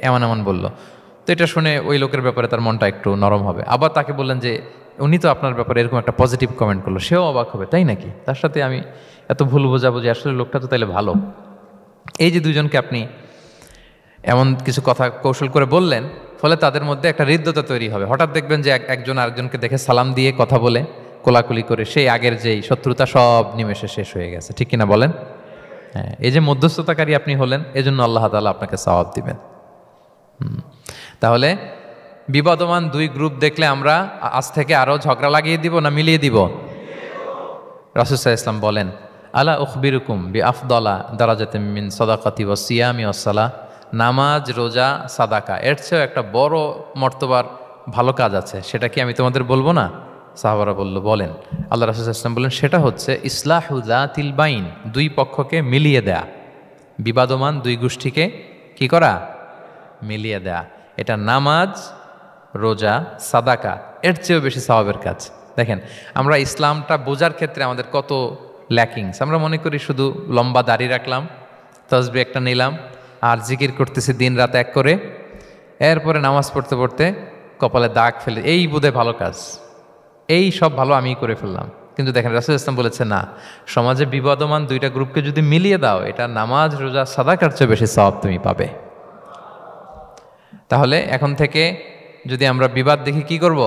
এমন এমন বললো। তো এটা শুনে ওই লোকের ব্যাপারে তার মনটা একটু নরম হবে। আবার তাকে বললেন যে উনি তো আপনার ব্যাপারে এরকম একটা পজিটিভ কমেন্ট করলো, সেও অবাক হবে, তাই নাকি, তার সাথে আমি এত ভুল বোঝাবুঝি, আসলে লোকটা তো তাইলে ভালো। এই যে 2 জনকে আপনি এমন কিছু কথা কৌশল করে বললেন, ফলে তাদের মধ্যে একটা হৃদ্যতা তৈরি হবে। হঠাৎ দেখবেন যে একজন আরেকজনকে দেখে সালাম দিয়ে কথা বলে কোলাকুলি করে সেই আগের যেই শত্রুতা সব নিমেষে শেষ হয়ে গেছে। ঠিক কিনা বলেন? এই যে মধ্যস্থতাকারী আপনি হলেন, এজন্য আল্লাহ তাআলা আপনাকে সওয়াব দিবেন। তাহলে বিবাদমান 2 গ্রুপ দেখলে আমরা আজ থেকে আরো ঝগড়া লাগিয়ে দিব না মিলিয়ে দিব? রাসূল সাল্লাল্লাহু আলাইহি ওয়াসাল্লাম বলেন, আলা উখবিরুকুম বিআফদালা দারাজাতিন মিন সাদাকাতি ওয়াস সিয়ামি ওয়াস সালাহ, নামাজ, রোজা, সাদাকা, এর চেয়েও একটা বড় মর্তবার ভালো কাজ আছে, সেটা কি আমি তোমাদের বলবো না? সাহাবারা বলল, বলেন। আল্লাহ রাসূল সাল্লাল্লাহু আলাইহি ওয়াসাল্লাম বললেন, সেটা হচ্ছে ইসলাহু যাতিল বাইন, 2 পক্ষকে মিলিয়ে দেয়া, বিবাদমান 2 গোষ্ঠীকে কি করা? মিলিয়ে দেয়া। এটা নামাজ, রোজা, সাদাকা, এর চেয়েও বেশি সওয়াবের কাজ। দেখেন আমরা ইসলামটা বোঝার ক্ষেত্রে আমাদের কত ল্যাকিংস। আমরা মনে করি শুধু লম্বা দাড়ি রাখলাম, তাসবিহ একটা নিলাম, আর জিকির করতেছি দিন রাত এক করে, এরপরে নামাজ পড়তে পড়তে কপালে দাগ ফেলে, এই বোধহয় ভালো কাজ, এই সব ভালো আমি করে ফেললাম। কিন্তু দেখেন রাসূল ইসলাম বলেছে না, সমাজে বিবাদমান 2টা গ্রুপকে যদি মিলিয়ে দাও, এটা নামাজ, রোজা, সাদাকার চেয়ে বেশি সওয়াব তুমি পাবে। তাহলে এখন থেকে যদি আমরা বিবাদ দেখি কি করব?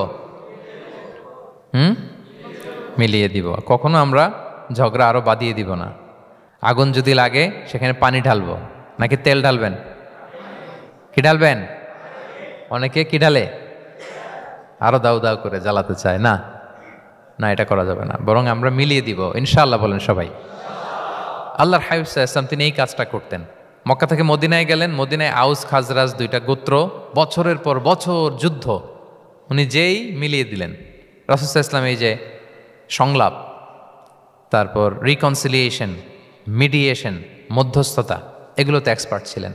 মিলিয়ে দিব, কখনো আমরা ঝগড়া আরো বাড়িয়ে দিব না। আগুন যদি লাগে সেখানে পানি ঢালবো নাকি তেল ঢালবেন? কি ঢালবেন? অনেকে কি ঢালে? আরো দাউ দাউ করে জ্বালাতে চায়। না না, এটা করা যাবে না, বরং আমরা মিলিয়ে দিব ইনশাআল্লাহ। বলেন সবাই। আল্লাহর হাবিব সাল্লাল্লাহু আলাইহি ওয়াসাল্লাম তিনি এই কাজটা করতেন। মক্কা থেকে মদিনায় গেলেন, মদিনায় আউস খাজরাজ দুইটা গোত্র, বছরের পর বছর যুদ্ধ, উনি যেই মিলিয়ে দিলেন। রাসূল সাল্লাল্লাহু আলাইহি ওয়াসাল্লাম এই যে সংলাপ, তারপর রিকনসিলিয়েশন, মিডিয়েশন, মধ্যস্থতা, এগুলোতে এক্সপার্ট ছিলেন।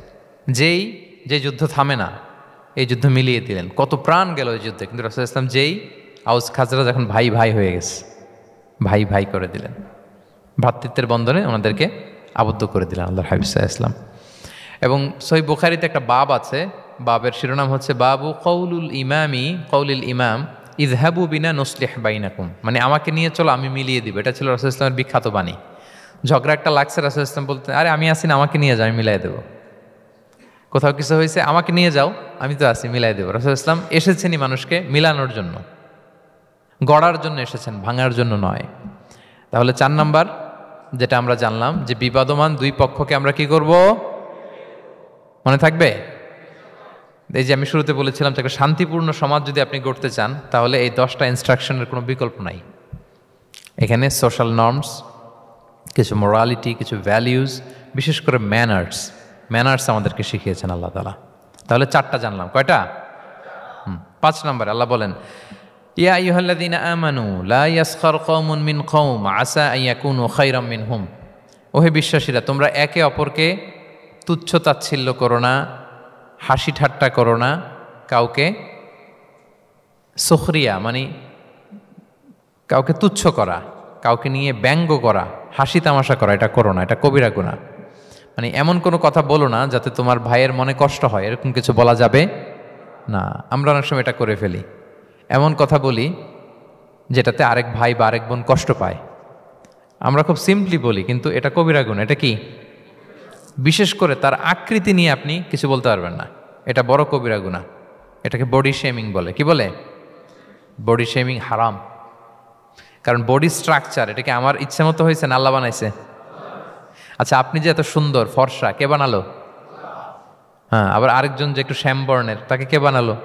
যে যুদ্ধ থামে না, এই যুদ্ধ মিলিয়ে দিলেন। কত প্রাণ গেল এই যুদ্ধে, কিন্তু রাসূল সাল্লাল্লাহু আলাইহি ওয়াসাল্লাম যেই আউস খাজরাজ এখন ভাই ভাই হয়ে গেছে, ভাই ভাই করে দিলেন, ভ্রাতৃত্বের বন্ধনে ওনাদেরকে আবদ্ধ করে দিলেন আল্লাহর হাবিব সাল্লাল্লাহু আলাইহি ওয়াসাল্লাম। এবং সহিহ বুখারীতে একটা বাব আছে, বাবের শিরোনাম হচ্ছে বাবু কওলুল ইমাম ইযহাবু বিনা নুসলিহ বাইনাকুম, মানে আমাকে নিয়ে চলো আমি মিলিয়ে দিব। এটা ছিল রাসূল সাল্লাল্লাহু আলাইহি ওয়াসাল্লামের বিখ্যাত বাণী। ঝগড়া একটা লাগছে, রাসূল সাল্লাল্লাহু আলাইহি ওয়াসাল্লাম বলতেন, আরে আমি আসি না, আমাকে নিয়ে যাও, আমি মিলাই দেবো। কোথাও কিছু হয়েছে, আমাকে নিয়ে যাও, আমি তো আছি, মিলাই দেবো। রাসূল সাল্লাল্লাহু আলাইহি ওয়াসাল্লাম এসেছেনই মানুষকে মিলানোর জন্য, গড়ার জন্য এসেছেন, ভাঙার জন্য নয়। তাহলে 4 নাম্বার যেটা আমরা জানলাম, যে বিবাদমান দুই পক্ষকে আমরা কি করব? মনে থাকবে? এই যে আমি শুরুতে বলেছিলাম যে একটা শান্তিপূর্ণ সমাজ যদি আপনি গড়তে চান, তাহলে এই 10টা ইনস্ট্রাকশনের কোনো বিকল্প নাই। এখানে সোশ্যাল নর্মস, কিছু মোরালিটি, কিছু ভ্যালিউজ, বিশেষ করে ম্যানার্স আমাদেরকে শিখিয়েছেন আল্লাহ তাআলা। তাহলে 4টা জানলাম। কয়টা? 5 নাম্বার আল্লাহ বলেন, ইয়া আইয়ুহাল্লাযীনা আমানু লা ইয়াসখার কওমুন মিন কওম আসা আন ইয়াকুনু খায়রাম মিনহুম। ওহে বিশ্বাসীরা, তোমরা একে অপরকে তুচ্ছ তাচ্ছিল্য করো না, হাসি ঠাট্টা করো না, কাউকে সুখরিয়া মানে কাউকে তুচ্ছ করা, কাউকে নিয়ে ব্যঙ্গ করা, হাসি তামাশা করা, এটা করো না, এটা কবিরা গুনাহ। মানে এমন কোনো কথা বলো না যাতে তোমার ভাইয়ের মনে কষ্ট হয়, এরকম কিছু বলা যাবে না। আমরা অনেক সময় এটা করে ফেলি, এমন কথা বলি যেটাতে আরেক ভাই বা আরেক বোন কষ্ট পায়। আমরা খুব সিম্পলি বলি, কিন্তু এটা কবিরা গুনাহ। এটা কি? বিশেষ করে তার আকৃতি নিয়ে আপনি কিছু বলতে পারবেন না, এটা বড় কবিরা গুনাহ। এটাকে বডি শেমিং বলে। কি বলে? বডি শেমিং হারাম। কারণ বডি স্ট্রাকচার, এটাকে আমার ইচ্ছে মতো হয়েছে না আল্লাহ বানাইছে? আচ্ছা, আপনি যে এত সুন্দর ফর্সা, কে বানালো? হ্যাঁ, আবার আরেকজন যে একটু শ্যামবর্ণের, তাকে কে বানালো?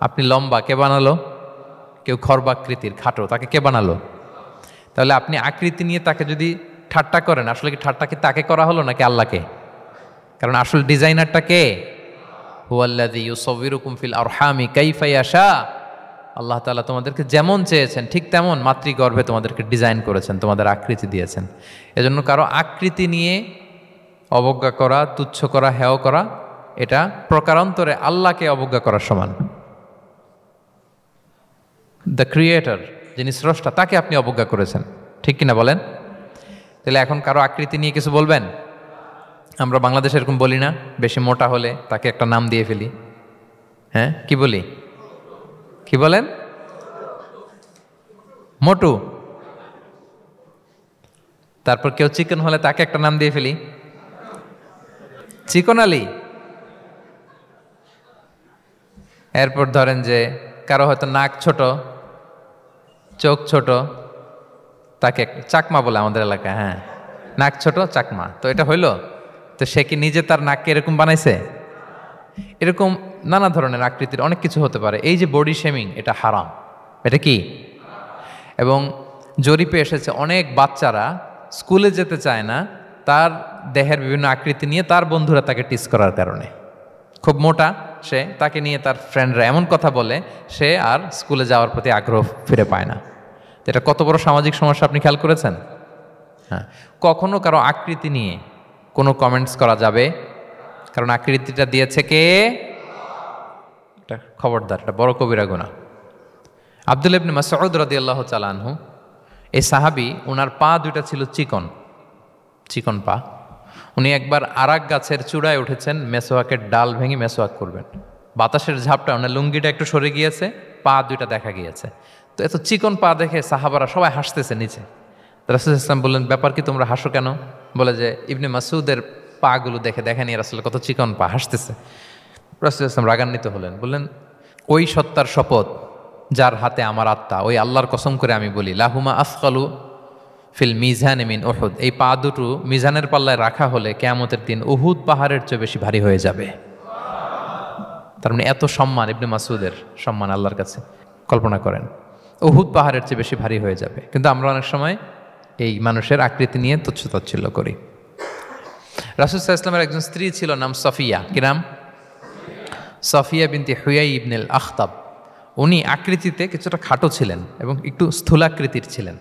আপনি লম্বা, কে বানালো? কেউ খর্বাকৃতির, খাটো, তাকে কে বানালো? তাহলে আপনি আকৃতি নিয়ে তাকে যদি ঠাট্টা করেন, আসলে কি ঠাট্টা কি তাকে করা হলো নাকি আল্লাহকে? কারণ আসল ডিজাইনারটা কে? হুয়াল্লাযী ইউসাউবিরুকুম ফিল আরহামি কাইফা ইয়াশা। আল্লাহ তাআলা তোমাদেরকে যেমন চেয়েছেন ঠিক তেমন মাতৃগর্ভে তোমাদেরকে ডিজাইন করেছেন, তোমাদের আকৃতি দিয়েছেন। এজন্য কারো আকৃতি নিয়ে অবজ্ঞা করা, তুচ্ছ করা, হেয় করা, এটা প্রকারান্তরে আল্লাহকে অবজ্ঞা করার সমান। দ্য ক্রিয়েটর, যিনি স্রষ্টা, তাকে আপনি অবজ্ঞা করেছেন, ঠিক কিনা বলেন? তাহলে এখন কারো আকৃতি নিয়ে কিছু বলবেন? আমরা বাংলাদেশে এরকম বলি না? বেশি মোটা হলে তাকে একটা নাম দিয়ে ফেলি। হ্যাঁ, কি বলি? কি বলেন? মোটু। তারপর কেউ চিকন হলে তাকে একটা নাম দিয়ে ফেলি, চিকন আলী। এরপর ধরেন যে কারো হয়তো নাক ছোট, চোখ ছোট, তাকে চাকমা বলে আমাদের এলাকায়। হ্যাঁ, নাক ছোট চাকমা, তো এটা হইলো? তো সে কি নিজে তার নাককে এরকম বানাইছে? এরকম নানা ধরনের আকৃতির অনেক কিছু হতে পারে। এই যে বডি শেমিং, এটা হারাম। এটা কি? এবং জরিপে এসেছে অনেক বাচ্চারা স্কুলে যেতে চায় না তার দেহের বিভিন্ন আকৃতি নিয়ে, তার বন্ধুরা তাকে টিস করার কারণে। খুব মোটা সে, তাকে নিয়ে তার ফ্রেন্ডরা এমন কথা বলে, সে আর স্কুলে যাওয়ার প্রতি আগ্রহ ফিরে পায় না। এটা কত বড় সামাজিক সমস্যা আপনি খেয়াল করেছেন? হ্যাঁ, কখনো কারো আকৃতি নিয়ে কোনো কমেন্টস করা যাবে? কারণ আকৃতিটা দিয়েছে কে? এটা খবরদার, এটা বড় কবিরা গুনাহ। আব্দুল্লাহ ইবনে মাসউদ রাদিয়াল্লাহু তাআলা আনহু, এই সাহাবী, ওনার পা দুইটা ছিল চিকন চিকন পা। উনি একবার আরাক গাছের চূড়ায় উঠেছেন, মেসোয়াকের ডাল ভেঙে মেসোয়াক করবেন। বাতাসের ঝাপটা, ওনার লুঙ্গিটা একটু সরে গিয়েছে, পা দুইটা দেখা গিয়েছে। তো এত চিকন পা দেখে সাহাবারা সবাই হাসতেছে নিচে। রাসূল সাল্লাল্লাহু আলাইহি ওয়াসাল্লাম বললেন, ব্যাপার কি, তোমরা হাসো কেন? বলে যে ইবনে মাসউদের পাগুলো দেখে দেখেনি রাসূল কত চিকন পা, হাসতেছে। রাসূল সাল্লাল্লাহু আলাইহি ওয়াসাল্লাম রাগান্বিত হলেন, বললেন, ওই সত্তার শপথ যার হাতে আমার আত্মা, ওই আল্লাহর কসম করে আমি বলি, লাহুমা আসকালু ফিল মিজান মিন উহুদ, এই পা দুটো মিজানের পাল্লায় রাখা হলে কিয়ামতের দিন উহুদ পাহাড়ের চেয়ে বেশি ভারী হয়ে যাবে। তার মানে এত সম্মান, ইবনে মাসউদের সম্মান আল্লাহর কাছে, কল্পনা করেন, উহুদ পাহাড়ের চেয়ে বেশি ভারী হয়ে যাবে। কিন্তু আমরা অনেক সময় এই মানুষের আকৃতি নিয়ে তুচ্ছ-তাচ্ছিল্য করি। রাসূল সাল্লাল্লাহু আলাইহি ওয়াসাল্লামের একজন স্ত্রী ছিল, নাম সফিয়া। কি নাম? সফিয়া বিনতে হুয়াই ইবনুল আখতাব। উনি আকৃতিতে কিছুটা খাটো ছিলেন এবং একটু স্থূলাকৃতির ছিলেন।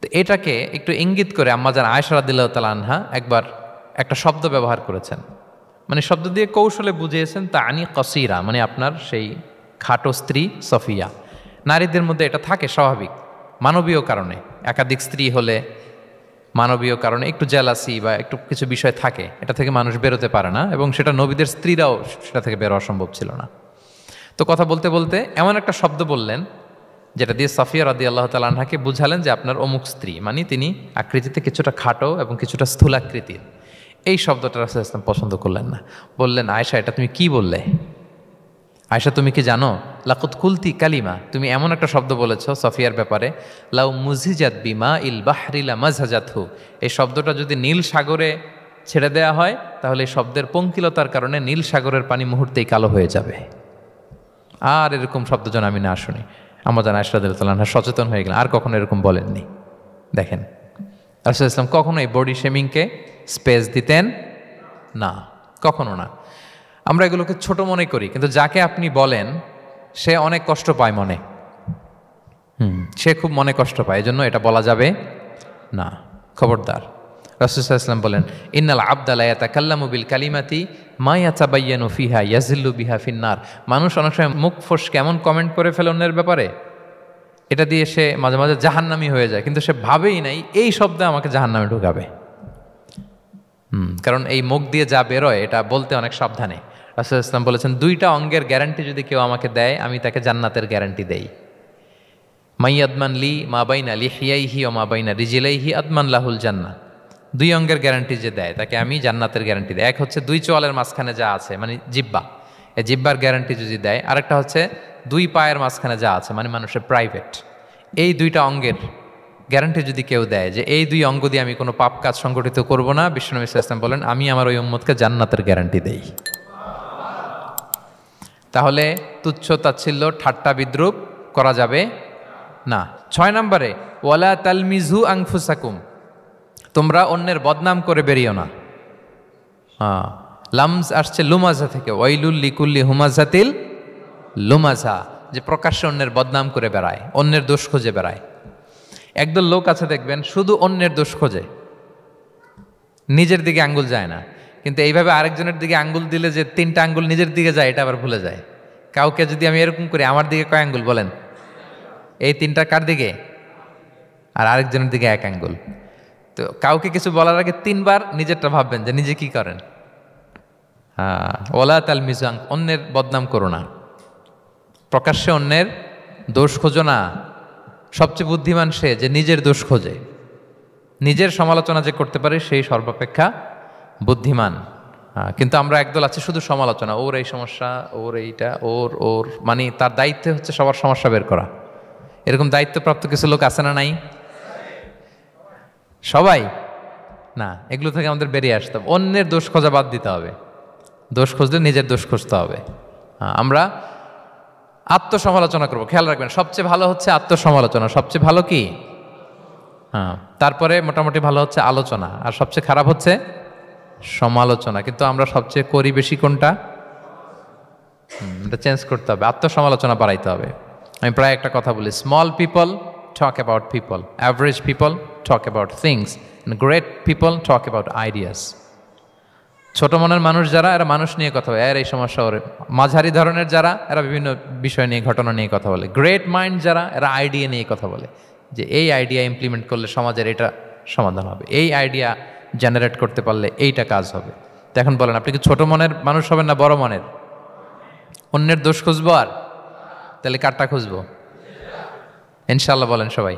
তো এটাকে একটু ইঙ্গিত করে আম্মাজান আয়েশা রাদিয়াল্লাহু তাআলা আনহা একবার একটা শব্দ ব্যবহার করেছেন, মানে শব্দ দিয়ে কৌশলে বুঝিয়েছেন তা আনি কসিরা, মানে আপনার সেই খাটো স্ত্রী সফিয়া। নারীদের মধ্যে এটা থাকে স্বাভাবিক, মানবীয় কারণে, একাধিক স্ত্রী হলে মানবীয় কারণে একটু জেলাসি বা একটু কিছু বিষয় থাকে, এটা থেকে মানুষ বেরোতে পারে না, এবং সেটা নবীদের স্ত্রীরাও সেটা থেকে বেরোয়া সম্ভব ছিল না। তো কথা বলতে বলতে এমন একটা শব্দ বললেন যেটা দিয়ে সফিয়া রাদিয়াল্লাহু তাআলা আনহাকে বুঝালেন যে আপনার অমুক স্ত্রী, মানে তিনি আকৃতিতে কিছুটা খাটো এবং কিছুটা স্থূলাকৃতির। এই শব্দটা রাসূল সাল্লাল্লাহু আলাইহি ওয়াসাল্লাম পছন্দ করলেন না। বললেন, আয়েশা এটা তুমি কি বললে? আয়েশা তুমি কি জানো, লাকুত কুলতি কালিমা, তুমি এমন একটা শব্দ বলেছ সফিয়ার ব্যাপারে, লাউ মুজিজাত বিমা ইল বাহরি লা মাজহাজাতহু, এই শব্দটা যদি নীল সাগরে ছেড়ে দেওয়া হয় তাহলে এই শব্দের পঙ্কিলতার কারণে নীল সাগরের পানি মুহূর্তেই কালো হয়ে যাবে। আর এরকম শব্দ যেন আমি না শুনি। আম্মাজান আয়েশা রাদিয়াল্লাহু তাআলা সচেতন হয়ে গেলেন, আর কখনো এরকম বলেননি। দেখেন, রাসূল সাল্লাল্লাহু আলাইহি ওয়াসাল্লাম কখনো এই বডি শেমিংকে স্পেস দিতেন না, কখনো না। আমরা এগুলোকে ছোট মনে করি, কিন্তু যাকে আপনি বলেন সে অনেক কষ্ট পায় মনে, সে খুব মনে কষ্ট পায়, এজন্য এটা বলা যাবে না, খবরদার। রাসূল সাল্লাল্লাহু আলাইহি ওয়াসাল্লাম বলেন, ইন্নাল আবদা লা ইয়াতাকাল্লামু বিল কালিমাতি মা ইয়াতাবায়ানু ফিহা ইয়াজিল্লু বিহা ফিন্নার। মানুষ অনেক সময় মুখ ফসকে এমন কমেন্ট করে ফেলে অন্যের ব্যাপারে, এটা দিয়ে সে মাঝে মাঝে জাহান্নামী হয়ে যায়, কিন্তু সে ভাবেই নাই এই শব্দে আমাকে জাহান্নামে ঢুকাবে। কারণ এই মুখ দিয়ে যা বেরোয় এটা বলতে অনেক সাবধানে। রাসূল সাল্লাল্লাহু আলাইহি ওয়াসাল্লাম বলেছেন, দুইটা অঙ্গের গ্যারান্টি যদি কেউ আমাকে দেয় আমি তাকে জান্নাতের গ্যারান্টি দেই। মাইয়াদমান লি মা বাইনা লিহিয়াইহি ওয়া মা বাইনা রিজলাইহি আদমান লাহুল জান্নাহ। দুই অঙ্গের গ্যারান্টি যে দেয় তাকে আমি জান্নাতের গ্যারান্টি দেই। এক হচ্ছে দুই চোয়ালের মাঝখানে যা আছে, মানে জিহ্বা, এই জিহ্বার গ্যারান্টি যদি দেয়। আরেকটা হচ্ছে দুই পায়ের মাঝখানে যা আছে, মানে মানুষের প্রাইভেট। এই দুইটা অঙ্গের গ্যারান্টি যদি কেউ দেয় যে এই দুই অঙ্গ দিয়ে আমি কোনো পাপ কাজ সংগঠিত করব না, বিশ্বনবী সাল্লাল্লাহু আলাইহি ওয়াসাল্লাম বলেন আমি আমার ওই উম্মতকে জান্নাতের গ্যারান্টি দেই। তাহলে তুচ্ছ তাচ্ছিল্য ঠাট্টা বিদ্রুপ করা যাবে না। 6 নম্বরে, ওয়ালা তালমিজু আনফুসাকুম, তোমরা অন্যের বদনাম করে বেরিও না। লামজ আসছে লুমাজা থেকে, ওয়াইলুল লিকুল্লি হুমাজাতিল লুমাজা, যে প্রকাশ্যে অন্যের বদনাম করে বেড়ায়, অন্যের দোষ খুঁজে বেড়ায়। একদল লোক আছে দেখবেন শুধু অন্যের দোষ খোঁজে, নিজের দিকে আঙ্গুল যায় না। কিন্তু এইভাবে আরেকজনের দিকে আঙ্গুল দিলে যে 3টা আঙ্গুল নিজের দিকে যায়, এটা আবার ভুলে যায়। কাউকে যদি আমি এরকম করি, আমার দিকে কয় আঙ্গুল বলেন? এই 3টা কার দিকে? আর আরেকজনের দিকে 1 আঙ্গুল। তো কাউকে কিছু বলার আগে 3 বার নিজেরটা ভাববেন যে নিজে কি করেন। ওয়ালা তালমিজু, অন্যের বদনাম করো না, প্রকাশ্যে অন্যের দোষ খোঁজো না। সবচেয়ে বুদ্ধিমান সে যে নিজের দোষ খোঁজে, নিজের সমালোচনা যে করতে পারে সেই সর্বাপেক্ষা বুদ্ধিমান। কিন্তু আমরা একদল আছে শুধু সমালোচনা, ওর এই সমস্যা, ওর এইটা, ওর মানে তার দায়িত্ব হচ্ছে সবার সমস্যা বের করা। এরকম দায়িত্বপ্রাপ্ত কিছু লোক আছে না? নাই? সবাই না, এগুলো থেকে আমাদের বেরিয়ে আসতে হবে। অন্যের দোষ খোঁজা বাদ দিতে হবে, দোষ খুঁজলে নিজের দোষ খুঁজতে হবে। আমরা আত্মসমালোচনা করবো। খেয়াল রাখবেন, সবচেয়ে ভালো হচ্ছে আত্মসমালোচনা। সবচেয়ে ভালো কি? তারপরে মোটামুটি ভালো হচ্ছে আলোচনা, আর সবচেয়ে খারাপ হচ্ছে সমালোচনা। কিন্তু আমরা সবচেয়ে করি বেশি কোনটা? এটা চেঞ্জ করতে হবে, আত্মসমালোচনা বাড়াইতে হবে। আমি প্রায় একটা কথা বলি, small people talk about people, average people talk about things, great people talk about ideas. ছোট মনের মানুষ যারা, এরা মানুষ নিয়ে কথা বলে, এর এই সমস্যা ওর। মাঝারি ধরনের যারা, এরা বিভিন্ন বিষয় নিয়ে, ঘটনা নিয়ে কথা বলে। গ্রেট মাইন্ড যারা, এরা আইডিয়া নিয়ে কথা বলে, যে এই আইডিয়া ইমপ্লিমেন্ট করলে সমাজের এটা সমাধান হবে, এই আইডিয়া জেনারেট করতে পারলে এইটা কাজ হবে। তো এখন বলেন, আপনি কি ছোট মনের মানুষ হবেন না বড় মনের? অন্যের দোষ খুঁজবো, আর তাহলে কারটা খুঁজবো? ইনশাল্লাহ বলেন সবাই।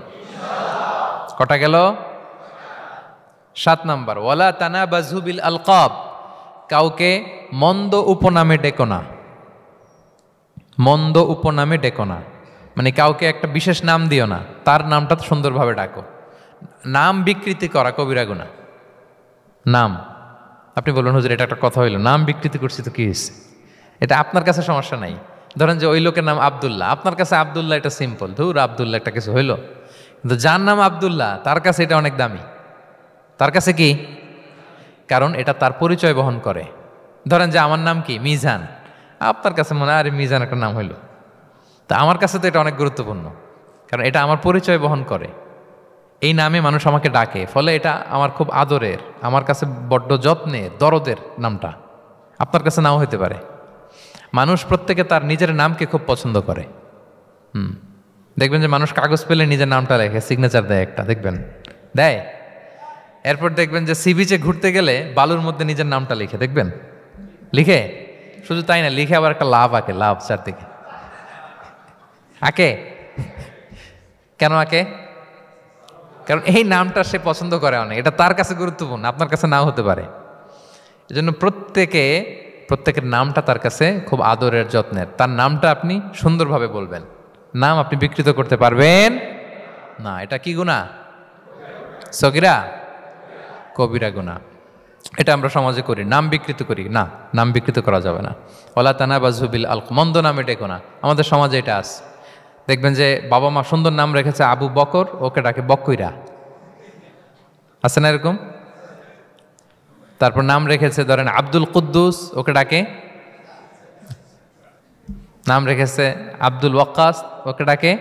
কটা গেল? 7 নম্বর, ওয়ালা তানাবাজু বিল আলকাব, কাউকে মন্দ উপনামে ডেকো না। মন্দ উপনামে ডেকো না, মানে কাউকে একটা বিশেষ নাম দিও না, তার নামটা সুন্দরভাবে ডাকো। নাম বিকৃতি করা কবিরা গুনাহ। নাম আপনি বলুন হুজুর এটা একটা কথা হইলো, নাম বিকৃতি করছি তো কি হয়েছে? এটা আপনার কাছে সমস্যা নাই। ধরেন যে ওই লোকের নাম আব্দুল্লাহ, আপনার কাছে আব্দুল্লাহ এটা সিম্পল, ধুর আব্দুল্লাহ একটা কিছু হইলো, কিন্তু যার নাম আব্দুল্লাহ তার কাছে এটা অনেক দামি। তার কাছে কি? কারণ এটা তার পরিচয় বহন করে। ধরেন যে আমার নাম কি মিজান, আপনার কাছে মনে হয় আরে মিজান একটা নাম হইলো, তা আমার কাছে তো এটা অনেক গুরুত্বপূর্ণ, কারণ এটা আমার পরিচয় বহন করে। এই নামে মানুষ আমাকে ডাকে, ফলে এটা আমার খুব আদরের, আমার কাছে বড্ড যত্নের, দরদের নামটা। আপনার কাছে নাও হতে পারে। মানুষ প্রত্যেকে তার নিজের নামকে খুব পছন্দ করে। দেখবেন যে মানুষ কাগজ পেলে নিজের নামটা লেখে, সিগনেচার দেয় একটা, দেখবেন দেয়। এরপর দেখবেন যে সি বিচে ঘুরতে গেলে বালুর মধ্যে নিজের নামটা লিখে, দেখবেন লিখে। শুধু তাই না, লিখে আবার একটা লাভ আঁকে, লাভ চারদিকে আঁকে। কেন আঁকে? কারণ এই নামটা সে পছন্দ করে অনেক, এটা তার কাছে গুরুত্বপূর্ণ, আপনার কাছে নাও হতে পারে। এই জন্য প্রত্যেকের নামটা তার কাছে খুব আদরের, যত্নের। তার নামটা আপনি সুন্দরভাবে বলবেন। নাম আপনি বিকৃত করতে পারবেন না। এটা কি গুনাহ? সগীরা কবিরা গুনাহ। এটা আমরা সমাজে করি, নাম বিকৃত করি। না, নাম বিকৃত করা যাবে না। ওয়ালা তানাবাযু বিল আলক, মন্দ নামে ডেকো না। আমাদের সমাজে এটা আছে। দেখবেন যে বাবা মা সুন্দর নাম রেখেছে আবু বকর, ওকে ডাকে বকইরা, আছে না এরকম? তারপর নাম রেখেছে ধরেন আব্দুল কুদ্দুস, ওকে ডাকে। নাম রেখেছে আব্দুল ওয়াক্কাস, ওকে ডাকে।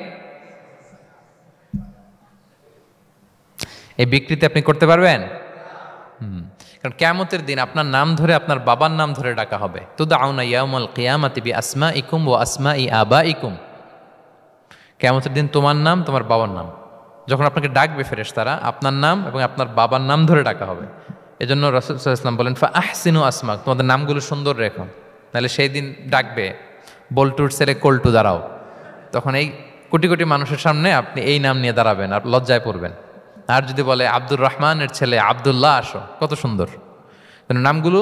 এই বিকৃতি আপনি করতে পারবেন? কারণ কিয়ামতের দিন আপনার নাম ধরে, আপনার বাবার নাম ধরে ডাকা হবে। তুদআউনা ইয়াউমাল কিয়ামাতি বিআসমাইকুম ওয়া আসমাই আবাইকুম। কিয়ামতের দিন তোমার নাম, তোমার বাবার নাম, যখন আপনাকে ডাকবে ফেরেশতারা, আপনার নাম এবং আপনার বাবার নাম ধরে ডাকা হবে। এজন্য রাসূল সাল্লাল্লাহু আলাইহি ওয়াসাল্লাম বলেন, ফাআহসিনু আসমাক, তোমাদের নামগুলো সুন্দর রেখো, নাহলে সেই দিন ডাকবে বল্টুর ছেলে কল্টু দাঁড়াও। তখন এই কোটি কোটি মানুষের সামনে আপনি এই নাম নিয়ে দাঁড়াবেন আর লজ্জায় পড়বেন। আর যদি বলে আব্দুর রহমানের ছেলে আব্দুল্লাহ, আসো, কত সুন্দর। নামগুলো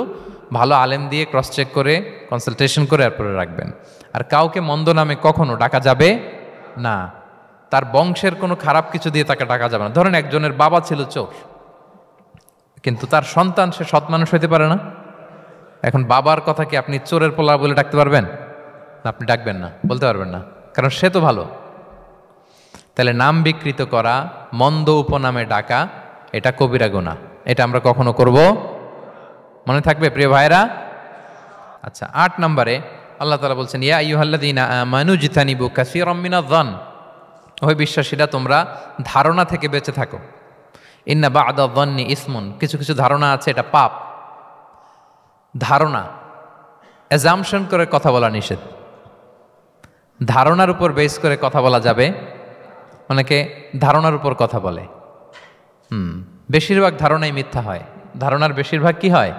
ভালো আলেম দিয়ে ক্রস চেক করে, কনসালটেশন করে এরপরে রাখবেন। আর কাউকে মন্দ নামে কখনো ডাকা যাবে না। তার বংশের কোনো খারাপ কিছু দিয়ে তাকে ডাকা যাবে না। ধরেন একজনের বাবা ছিল চোর, কিন্তু তার সন্তান সে সৎ মানুষ হইতে পারে না। এখন বাবার কথা কি আপনি চোরের পোলা বলে ডাকতে পারবেন? আপনি ডাকবেন না, বলতে পারবেন না, কারণ সে তো ভালো। তাহলে নাম বিকৃত করা, মন্দ উপনামে ডাকা, এটা কবিরা গুনাহ। এটা আমরা কখনো করব? মনে থাকবে প্রিয় ভাইরা? আচ্ছা, 8 নম্বরে আল্লাহ তাআলা বলছেন, ইয়া আইয়ুহাল্লাযীনা আমানু জিতানিবু কাসীরাম মিনায-যন, ওহে বিশ্বাসীরা তোমরা ধারণা থেকে বেঁচে থাকো। ইন্না বা'দা-যন্নি ইসমুন, কিছু কিছু ধারণা আছে এটা পাপ। ধারণা, অ্যাজাম্পশন করে কথা বলা নিষেধ। ধারণার উপর বেস করে কথা বলা যাবে। অনেকে ধারণার উপর কথা বলে। বেশিরভাগ ধারণাই মিথ্যা হয়। ধারণার বেশিরভাগ কি হয়?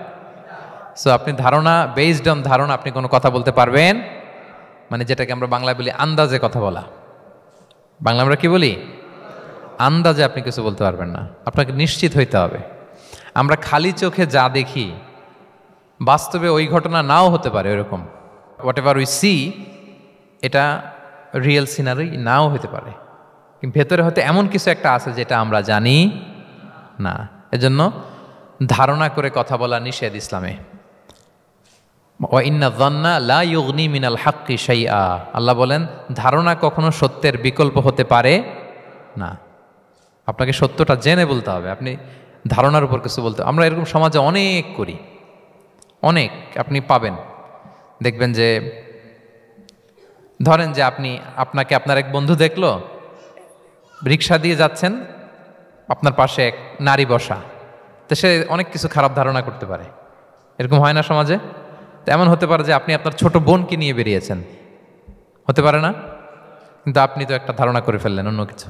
সো আপনি ধারণা, বেসড অন ধারণা আপনি কোনো কথা বলতে পারবেন, মানে যেটাকে আমরা বাংলায় বলি আন্দাজে কথা বলা। বাংলা আমরা কি বলি? আন্দাজে আপনি কিছু বলতে পারবেন না, আপনাকে নিশ্চিত হইতে হবে। আমরা খালি চোখে যা দেখি, বাস্তবে ওই ঘটনা নাও হতে পারে এরকম। হোয়াট এভার উই সি, এটা রিয়েল সিনারি নাও হতে পারে, কিন্তু ভেতরে হয়তো এমন কিছু একটা আছে যেটা আমরা জানি না। এজন্য ধারণা করে কথা বলা নিষেধ ইসলামে। ওয়া ইন্না যন্না লা ইউগনি মিনাল হাক্কি শাইআ, আল্লাহ বলেন ধারণা কখনো সত্যের বিকল্প হতে পারে না। আপনাকে সত্যটা জেনে বলতে হবে, আপনি ধারণার উপর কিছু বলতে। আমরা এরকম সমাজে অনেক করি, অনেক আপনি পাবেন। দেখবেন যে ধরেন যে আপনাকে আপনার এক বন্ধু দেখলো, রিক্সা দিয়ে যাচ্ছেন, আপনার পাশে এক নারী বসা, তো সে অনেক কিছু খারাপ ধারণা করতে পারে। এরকম হয় না সমাজে? এমন হতে পারে যে আপনি আপনার ছোট বোনকে নিয়ে বেরিয়েছেন, হতে পারে না? কিন্তু আপনি তো একটা ধারণা করে ফেললেন অন্য কিছু।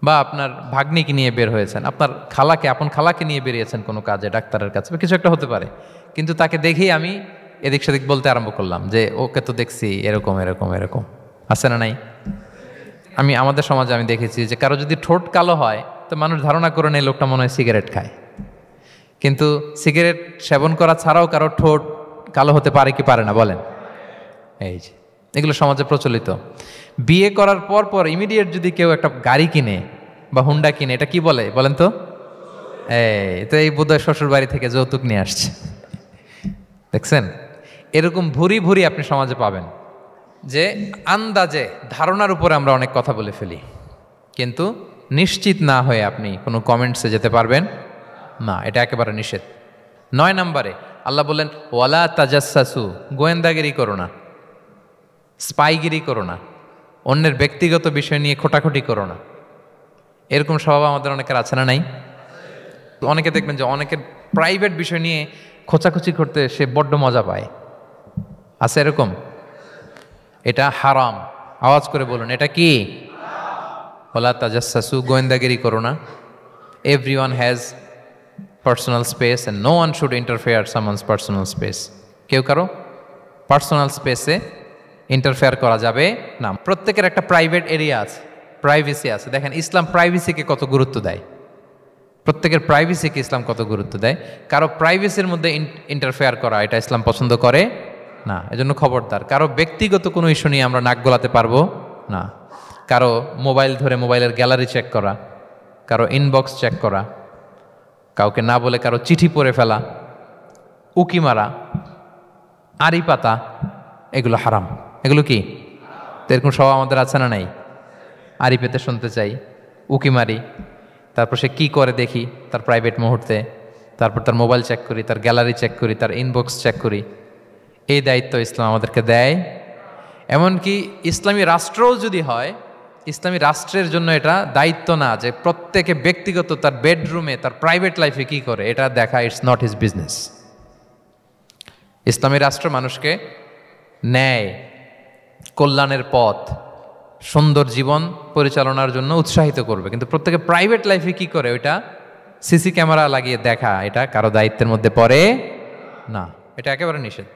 বা আপনার ভাগ্নিকে নিয়ে বের হয়েছেন, আপনার খালাকে, আপন খালাকে নিয়ে বেরিয়েছেন কোনো কাজে, ডাক্তারের কাছে, বা কিছু একটা হতে পারে। কিন্তু তাকে দেখেই আমি এদিক সেদিক বলতে আরম্ভ করলাম যে ওকে তো দেখছি এরকম এরকম এরকম, আছে না নাই? আমাদের সমাজে আমি দেখেছি যে কারো যদি ঠোঁট কালো হয় তো মানুষ ধারণা করে নেয় লোকটা মনে হয় সিগারেট খায়। কিন্তু সিগারেট সেবন করা ছাড়াও কারো ঠোঁট কালো হতে পারে কি পারে না বলেন? এই যে এগুলো সমাজে প্রচলিত। বিয়ে করার পর ইমিডিয়েট যদি কেউ একটা গাড়ি কিনে, বা হুন্ডা কিনে, এটা কি বলে বলেন তো? তো এই বোধহয় শ্বশুর বাড়ি থেকে যৌতুক নিয়ে আসছে। দেখছেন, এরকম ভুরি ভুরি আপনি সমাজে পাবেন, যে আন্দাজে ধারণার উপরে আমরা অনেক কথা বলে ফেলি, কিন্তু নিশ্চিত না হয়ে আপনি কোনো কমেন্টসে যেতে পারবেন না, এটা একেবারে নিষেধ। 9 নম্বরে আল্লাহ বললেন ওয়ালা তাজাসসু, গোয়েন্দাগিরি করো না, স্পাইগিরি করো না, অন্যের ব্যক্তিগত বিষয় নিয়ে খোটাখুটি করো না। এরকম স্বভাব আমাদের অনেকের আছে না নাই? অনেকে দেখবেন যে অনেকের প্রাইভেট বিষয় নিয়ে খোঁচাখুচি করতে সে বড্ড মজা পায়, আছে এরকম? এটা হারাম। আওয়াজ করে বলুন, এটা কি? ওয়ালা তাজাসসু, গোয়েন্দাগিরি করো না। Everyone has personal space and no one should interfere someone's personal space. কেউ কারো পার্সোনাল স্পেসে ইন্টারফেয়ার করা যাবে না। প্রত্যেকের একটা প্রাইভেট এরিয়া আছে, প্রাইভেসি আছে। দেখেন ইসলাম প্রাইভেসিকে কত গুরুত্ব দেয়, প্রত্যেকের প্রাইভেসিকে ইসলাম কত গুরুত্ব দেয়। কারো প্রাইভেসির মধ্যে ইন্টারফেয়ার করা এটা ইসলাম পছন্দ করে না। এজন্য খবরদার, কারো ব্যক্তিগত কোনো ইস্যু নিয়ে আমরা নাক গলাতে পারবো না। কারো মোবাইল ধরে মোবাইলের গ্যালারি চেক করা, কারো ইনবক্স চেক করা, কাউকে না বলে কারো চিঠি পড়ে ফেলা, উকি মারা, আড়ি পাতা, এগুলো হারাম। এগুলো কি? তো এরকম সব আমাদের আছে না নাই? আড়ি পেতে শুনতে চাই, উকি মারি, তারপর সে কি করে দেখি তার প্রাইভেট মুহূর্তে, তারপর তার মোবাইল চেক করি, তার গ্যালারি চেক করি, তার ইনবক্স চেক করি। এই দায়িত্ব ইসলাম আমাদেরকে দেয়। এমনকি ইসলামী রাষ্ট্রও যদি হয়, ইসলামী রাষ্ট্রের জন্য এটা দায়িত্ব না যে প্রত্যেকে ব্যক্তিগত তার বেডরুমে তার প্রাইভেট লাইফে কি করে এটা দেখা, ইটস নট হিজ বিজনেস। ইসলামী রাষ্ট্র মানুষকে ন্যায়, কল্যাণের পথ, সুন্দর জীবন পরিচালনার জন্য উৎসাহিত করবে, কিন্তু প্রত্যেকে প্রাইভেট লাইফে কি করে ওইটা সিসি ক্যামেরা লাগিয়ে দেখা, এটা কারো দায়িত্বের মধ্যে পড়ে না। এটা একেবারে নিষেধ।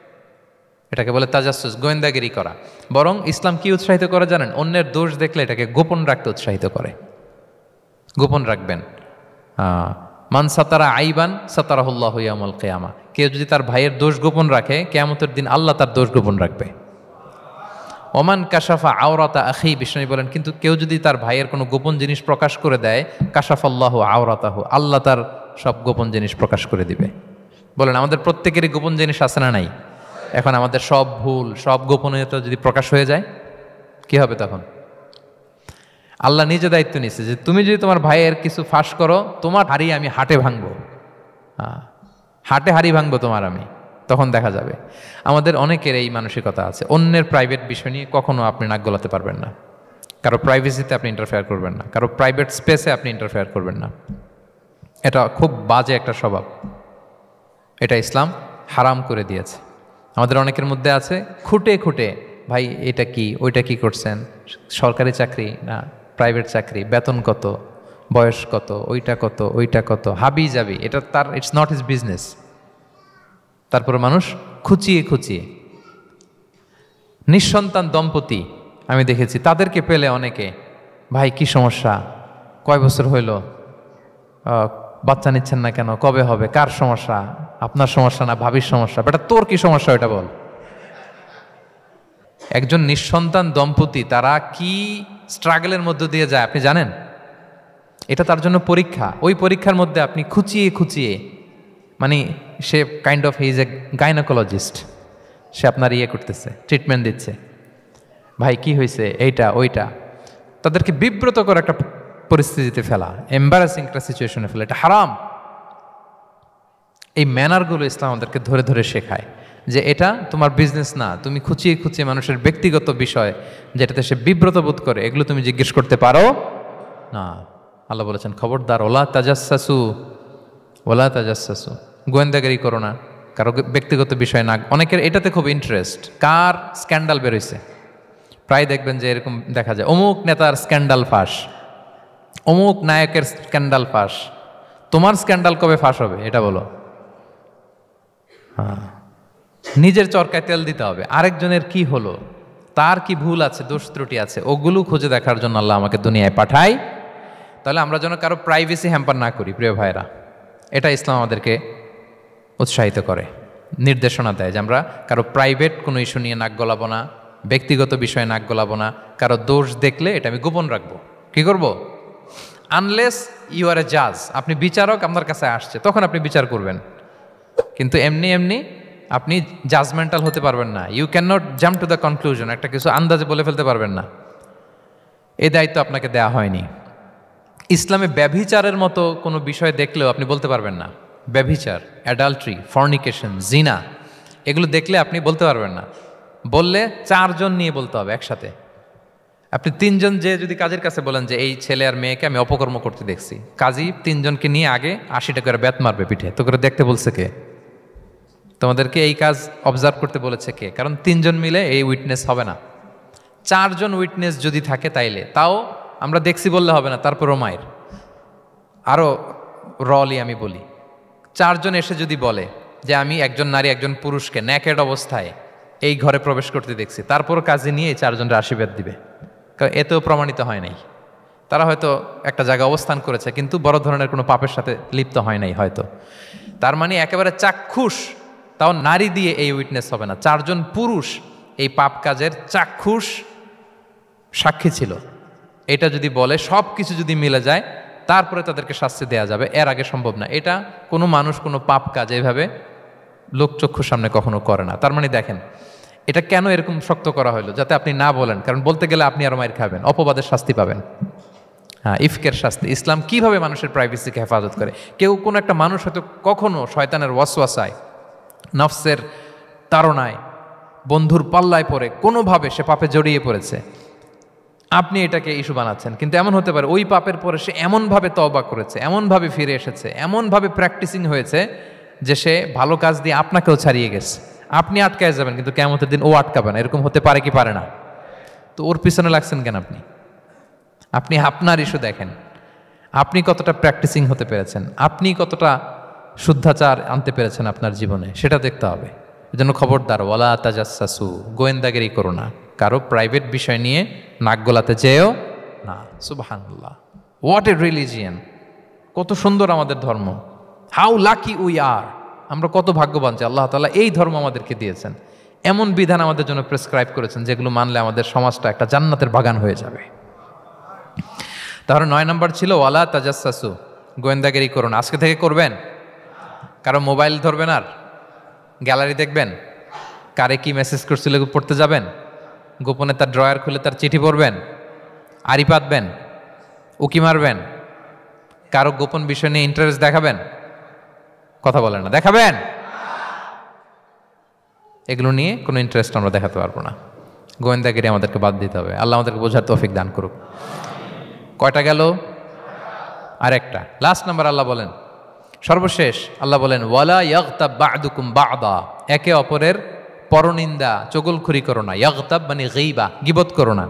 এটাকে বলে তাজাসসুস, গোয়েন্দাগিরি করা। বরং ইসলাম কি উৎসাহিত করে জানেন? অন্যের দোষ দেখলে এটাকে গোপন রাখতে উৎসাহিত করে। গোপন রাখবেন। মান সাতারা আইবান সাতারাহুল্লাহু ইয়াউমাল কিয়ামা। কেউ যদি তার ভাইয়ের দোষ গোপন রাখে, কিয়ামতের দিন আল্লাহ তার দোষ গোপন রাখবে। ওমান কাশাফা আওরাতা আখি, বিষ্ণু বলেন, কিন্তু কেউ যদি তার ভাইয়ের কোনো গোপন জিনিস প্রকাশ করে দেয়, কাশাফাল্লাহু আওরাতাহু, আল্লাহ তার সব গোপন জিনিস প্রকাশ করে দিবে। বলেন আমাদের প্রত্যেকেরই গোপন জিনিস আছে না নাই? এখন আমাদের সব ভুল, সব গোপনীয়তা যদি প্রকাশ হয়ে যায় কি হবে তখন? আল্লাহ নিজে দায়িত্ব নিচ্ছে যে তুমি যদি তোমার ভাইয়ের কিছু ফাঁস করো, তোমার হাড়ি আমি হাটে ভাঙবো, হাটে হাড়ি ভাঙবো তোমার আমি, তখন দেখা যাবে। আমাদের অনেকের এই মানসিকতা আছে, অন্যের প্রাইভেট বিষয় নিয়ে কখনো আপনি নাক গলাতে পারবেন না, কারো প্রাইভেসিতে আপনি ইন্টারফেয়ার করবেন না, কারো প্রাইভেট স্পেসে আপনি ইন্টারফেয়ার করবেন না। এটা খুব বাজে একটা স্বভাব, এটা ইসলাম হারাম করে দিয়েছে। আমাদের অনেকের মধ্যে আছে খুঁটে খুঁটে, ভাই এটা কি, ওইটা কি করছেন, সরকারি চাকরি না প্রাইভেট চাকরি, বেতন কত, বয়স কত, ওইটা কত, ওইটা কত, হাবি যাবি, এটা তার, ইটস নট হিজ বিজনেস। তারপর মানুষ খুঁচিয়ে খুঁচিয়ে। নিঃসন্তান দম্পতি আমি দেখেছি, তাদেরকে পেলে অনেকে, ভাই কি সমস্যা, কয় বছর হইল, বাচ্চা নিচ্ছেন না কেন, কবে হবে, কার সমস্যা, আপনার সমস্যা না ভাবির সমস্যা, বেটা তোর কি সমস্যা ওটা বল। একজন নিঃসন্তান দম্পতি তারা কি স্ট্রাগলের মধ্য দিয়ে যায় আপনি জানেন? এটা তার জন্য পরীক্ষা। ওই পরীক্ষার মধ্যে আপনি খুঁচিয়ে খুঁচিয়ে, মানে সে kind of he is a gynaecologist, সে আপনার ইয়ে করতেছে, ট্রিটমেন্ট দিচ্ছে, ভাই কি হয়েছে, এইটা ওইটা, তাদেরকে বিব্রত করে একটা পরিস্থিতিতে ফেলা, এম্বারাসিং একটা সিচুয়েশনে ফেলা, এটা হারাম। এই ম্যানারগুলো ইসলাম আমাদেরকে ধরে ধরে শেখায় যে এটা তোমার বিজনেস না, তুমি খুঁচিয়ে খুঁচিয়ে মানুষের ব্যক্তিগত বিষয় যেটাতে সে বিব্রত বোধ করে, এগুলো তুমি জিজ্ঞেস করতে পারো না। আল্লাহ বলেছেন খবরদার, ওলা তাজাসসু, ওলা তাজাসসু, গোয়েন্দাগিরি করো না, কারো ব্যক্তিগত বিষয় না। অনেকের এটাতে খুব ইন্টারেস্ট, কার স্ক্যান্ডাল বেরোইছে, প্রায় দেখবেন যে এরকম দেখা যায়, অমুক নেতার স্ক্যান্ডাল ফাঁস, অমুক নায়কের স্ক্যান্ডাল ফাঁস, তোমার স্ক্যান্ডাল কবে ফাঁস হবে এটা বলো। নিজের চরকায় তেল দিতে হবে, আরেকজনের কি হলো, তার কি ভুল আছে, দোষ ত্রুটি আছে, ওগুলো খুঁজে দেখার জন্য আল্লাহ আমাকে দুনিয়ায় পাঠায়। তাহলে আমরা যেন কারো প্রাইভেসি হ্যাম্পার না করি, প্রিয় ভাইরা, এটা ইসলাম আমাদেরকে উৎসাহিত করে, নির্দেশনা দেয় যে আমরা কারো প্রাইভেট কোনো ইস্যু নিয়ে নাক গলাবো না, ব্যক্তিগত বিষয়ে নাক গলাবো না, কারো দোষ দেখলে এটা আমি গোপন রাখবো। কি করব? আনলেস ইউ আর এ জাজ, আপনি বিচারক, আপনার কাছে আসছে, তখন আপনি বিচার করবেন। কিন্তু এমনি এমনি আপনি জাজমেন্টাল হতে পারবেন না। You cannot jump to the conclusion, একটা কিছু আন্দাজে বলে ফেলতে পারবেন না। এই দায়িত্ব আপনাকে দেয়া হয়নি। ইসলামে ব্যভিচারের মতো কোনো বিষয় দেখলেও আপনি বলতে পারবেন না। ব্যভিচার, অ্যাডাল্ট্রি, ফর্নিকেশন, জিনা, এগুলো দেখলে আপনি বলতে পারবেন না। বললে 4 জন নিয়ে বলতে হবে একসাথে। আপনি 3 জন যে যদি কাজের কাছে বলেন যে এই ছেলে আর মেয়েকে আমি অপকর্ম করতে দেখছি, কাজী 3 জনকে নিয়ে আগে 80 টাকা করে বেত মারবে পিঠে। তো করে দেখতে বলছে কে? তোমাদেরকে এই কাজ অবজার্ভ করতে বলেছে কে? কারণ 3 জন মিলে এই উইটনেস হবে না। 4 জন উইটনেস যদি থাকে তাইলে তাও আমরা দেখছি বললে হবে না, তারপরও মায়ের। আরও রলি আমি বলি, 4 জন এসে যদি বলে যে আমি একজন নারী একজন পুরুষকে ন্যাকেড অবস্থায় এই ঘরে প্রবেশ করতে দেখছি, তারপর কাজে নিয়ে এই 4 জনের আশীর্বাদ দিবে। কারণ এতেও প্রমাণিত হয় নাই। তারা হয়তো একটা জায়গায় অবস্থান করেছে কিন্তু বড় ধরনের কোনো পাপের সাথে লিপ্ত হয় নাই হয়তো। তার মানে একেবারে চাক্ষুষ, তাও নারী দিয়ে এই উইটনেস হবে না। 4 জন পুরুষ এই পাপ কাজের চাক্ষুষ সাক্ষী ছিল, এটা যদি বলে, সব কিছু যদি মিলে যায়, তারপরে তাদেরকে শাস্তি দেয়া যাবে। এর আগে সম্ভব না। এটা কোনো মানুষ কোনো পাপ কাজ এইভাবে লোকচক্ষুর সামনে কখনো করে না। তার মানে দেখেন এটা কেন এরকম শক্ত করা হলো, যাতে আপনি না বলেন। কারণ বলতে গেলে আপনি আরো মাইর খাবেন, অপবাদের শাস্তি পাবেন। হ্যাঁ, ইফকের শাস্তি। ইসলাম কিভাবে মানুষের প্রাইভেসিকে হেফাজত করে। কেউ কোনো একটা মানুষ হয়তো কখনো শয়তানের ওয়াসওয়াসায়, নফসের তাড়নায়, বন্ধুর পাল্লায় পড়ে কোনোভাবে সে পাপে জড়িয়ে পড়েছে, আপনি এটাকে ইস্যু বানাচ্ছেন। কিন্তু এমন হতে পারে ওই পাপের পরে সে এমনভাবে তওবা করেছে, এমনভাবে ফিরে এসেছে, এমনভাবে প্র্যাকটিসিং হয়েছে যে সে ভালো কাজ দিয়ে আপনাকেও ছাড়িয়ে গেছে। আপনি আটকায় যাবেন কিন্তু কিয়ামতের দিন ও আটকাবে না। এরকম হতে পারে কি পারে না? তো ওর পিছনে লাগছেন কেন আপনি? আপনি আপনার ইস্যু দেখেন, আপনি কতটা প্র্যাকটিসিং হতে পেরেছেন, আপনি কতটা শুদ্ধাচার আনতে পেরেছেন আপনার জীবনে, সেটা দেখতে হবে। এজন্য খবরদার, ওয়ালা তাজাসসু, গোয়েন্দাগিরি করো না, কারো প্রাইভেট বিষয় নিয়ে নাক গলাতে যেও না। সুবহানাল্লাহ, হোয়াট এ রিলিজিয়ান! কত সুন্দর আমাদের ধর্ম! How lucky we are! আমরা কত ভাগ্যবান যে আল্লাহ তাআলা এই ধর্ম আমাদেরকে দিয়েছেন। এমন বিধান আমাদের জন্য প্রেসক্রাইব করেছেন যেগুলো মানলে আমাদের সমাজটা একটা জান্নাতের বাগান হয়ে যাবে। তাহলে 9 নম্বর ছিল ওয়ালা তাজাসসু, গোয়েন্দাগিরি করুন। আজকে থেকে করবেন। কারো মোবাইল ধরবেন, আর গ্যালারি দেখবেন, কারে কি মেসেজ করছিল পড়তে যাবেন, গোপনে তার ড্রয়ার খুলে তার চিঠি পড়বেন, আড়ি পাতবেন, উকি মারবেন, কারো গোপন বিষয় নিয়ে ইন্টারেস্ট দেখাবেন। কথা বলেন না, দেখাবেন? এগুলো নিয়ে কোনো ইন্টারেস্ট আমরা দেখাতে পারবো না। গোয়েন্দাগিরি আমাদেরকে বাদ দিতে হবে। আল্লাহ আমাদেরকে বোঝার তৌফিক দান করুক। কয়টা গেল? আরেকটা, লাস্ট নাম্বার। আল্লাহ বলেন, সর্বশেষ আল্লাহ বলেন, ওয়ালা ইয়াগতাব বা'দুকুম বা'দা, একে অপরের পরনিন্দা চগলখুরি করো না। ইয়াগতাব মানে গীবা, গীবত করো না।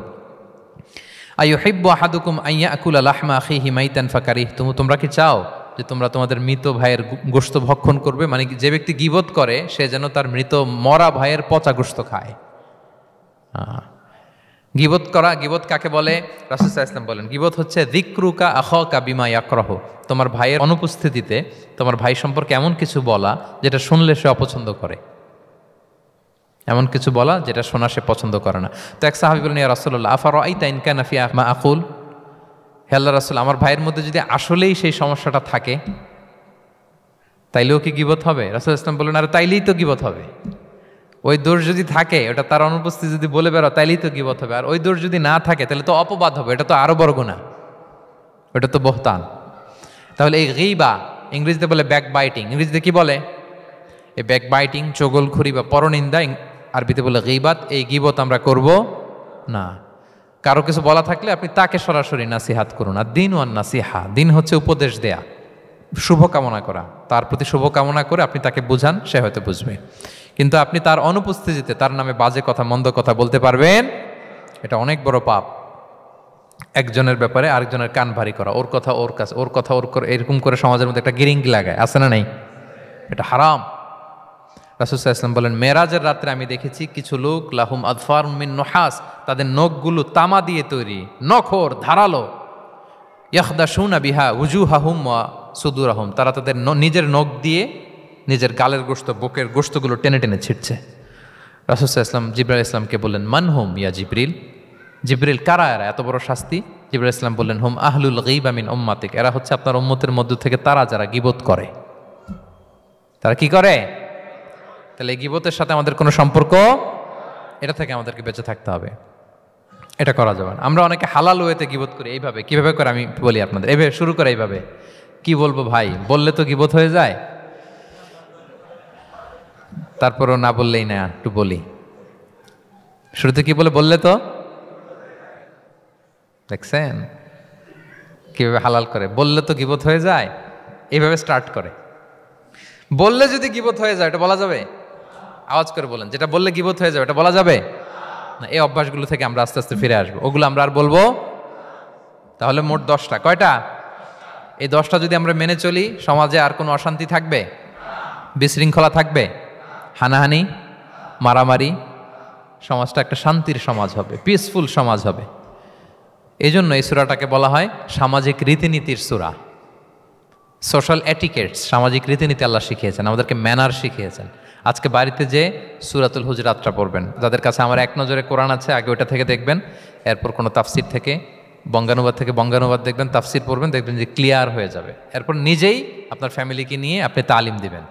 আইয়ুহিব্বু আহাদুকুম আন ইয়াকুলা লাহমা আখিহি মাইতান ফাকারিহতুম, তোমরা কি চাও যে তোমরা তোমাদের মৃত ভাইয়ের গোশত ভক্ষণ করবে? মানে যে ব্যক্তি গীবত করে সে যেন তার মৃত মরা ভাইয়ের পচা গোশত খায়। গীবত করা, গীবত কাকে বলে? রাসূল সাল্লাল্লাহু আলাইহি ওয়াসাল্লাম বলেন, গীবত হচ্ছে যিকরুকা আখাকা বিমা ইয়াকরাহু, তোমার ভাইয়ের অনুপস্থিতিতে তোমার ভাই সম্পর্কে এমন কিছু বলা যেটা শুনলে সে অপছন্দ করে, এমন কিছু বলা যেটা শোনা সে পছন্দ করে না। তো এক সাহাবী বলেন, ইয়া রাসূলুল্লাহ আফারাআইতা ইন কানা ফি মা আকুল, হে আল্লাহর রাসূল, আমার ভাইয়ের মধ্যে যদি আসলেই সেই সমস্যাটা থাকে তাইলেও কি গীবত হবে? রাসূল সাল্লাল্লাহু আলাইহি ওয়াসাল্লাম বললেন, আরে তাইলেই তো গীবত হবে। ওই দোষ যদি থাকে, ওটা তার অনুপস্থিতি যদি বলে বেরো, তাইলেই তো গীবত হবে। আর ওই দোষ যদি না থাকে তাহলে তো অপবাদ হবে, এটা তো আরো বড় গুনাহ, ওটা তো বহতান। তাহলে এই গীবা, ইংরেজিতে বলে ব্যাক বাইটিং, ইংরেজিতে কি বলে? এই ব্যাক বাইটিং, চগলখুরি বা পরনিন্দা, আরবিতে বলে গীবাত। এই গীবত আমরা করব না। কারো কিছু বলা থাকলে আপনি তাকে সরাসরি নাসিহাত করুন। আর দিন ওয়ান নাসিহা, দিন হচ্ছে উপদেশ দেয়া, শুভকামনা করা, তার প্রতি শুভকামনা করে আপনি তাকে বুঝান, সে হয়তো বুঝবে। কিন্তু আপনি তার অনুপস্থিতিতে তার নামে বাজে কথা, মন্দ কথা বলতে পারবেন, এটা অনেক বড় পাপ। একজনের ব্যাপারে আরেকজনের কান ভারী করা, ওর কথা ওর কাছে, ওর কথা ওর করে, এরকম করে সমাজের মধ্যে একটা গিরিঙ্গি লাগায়, আছে না নেই? এটা হারাম। রাসূল সাল্লাল্লাহু আলাইহি ওয়াসাল্লাম বলেন, মেরাজের রাত্রে আমি দেখেছি কিছু লোক লাহুম আদফার মিন নুহাস, তাদের নখগুলো তামা দিয়ে তৈরি, নখর ধারালো, ইয়াখদাশুনা বিহা উজুহাহুম ওয়া সুদুরাহুম, তারা তাদের নিজের নখ দিয়ে নিজের গালের গোশত, বুকের গোশতগুলো টেনে টেনে ছিটছে। রাসূল সাল্লাল্লাহু আলাইহি ওয়াসাল্লাম জিবরাইল ইসলামকে বললেন, মান হুম ইয়া জিবরিল, জিবরিল কারা এরা, এত বড় শাস্তি? জিবরাইল ইসলাম বললেন, হুম আহলুল গীবা মিন উম্মাতিক, এরা হচ্ছে আপনার উম্মতের মধ্য থেকে তারা যারা গীবত করে। তারা কি করে? তাহলে এই গীবতের সাথে আমাদের কোনো সম্পর্ক, এটা থেকে আমাদেরকে বেঁচে থাকতে হবে, এটা করা যাবে না। আমরা অনেকে হালাল ওয়েতে গীবত করি। এইভাবে কিভাবে করে আমি বলি আপনাদের, এইভাবে শুরু করে। এইভাবে কি বলবো ভাই, বললে তো গীবত হয়ে যায়, তারপরও না বললেই না, একটু বলি। শুরুতে কি বললে তো, দেখছেন কিভাবে হালাল করে, বললে তো গীবত হয়ে যায়, এইভাবে স্টার্ট করে। বললে যদি গীবত হয়ে যায় এটা বলা যাবে? আওয়াজ করে বলেন, যেটা বললে গীবত হয়ে যাবে এটা বলা যাবে না। এই অভ্যাসগুলো থেকে আমরা আস্তে আস্তে ফিরে আসবো, ওগুলো আমরা আর বলবো। তাহলে মোট 10টা, কয়টা? এই 10টা যদি আমরা মেনে চলি, সমাজে আর কোনো অশান্তি থাকবে? বিশৃঙ্খলা থাকবে? হানাহানি, মারামারি? সমাজটা একটা শান্তির সমাজ হবে, পিসফুল সমাজ হবে। এই জন্য এই সূরাটাকে বলা হয় সামাজিক রীতিনীতির সূরা, সোশ্যাল এটিকেটস। সামাজিক রীতিনীতি আল্লাহ শিখিয়েছেন আমাদেরকে, ম্যানার শিখিয়েছেন। আজকে বাড়িতে যে সূরাতুল হুজরাতটা পড়বেন, যাদের কাছে আমার এক নজরে কোরআন আছে আগে ওইটা থেকে দেখবেন, এরপর কোনো তাফসির থেকে বঙ্গানুবাদ থেকে বঙ্গানুবাদ দেখবেন, তাফসির পড়বেন, দেখবেন যে ক্লিয়ার হয়ে যাবে। এরপর নিজেই আপনার ফ্যামিলিকে নিয়ে আপনি তালিম দিবেন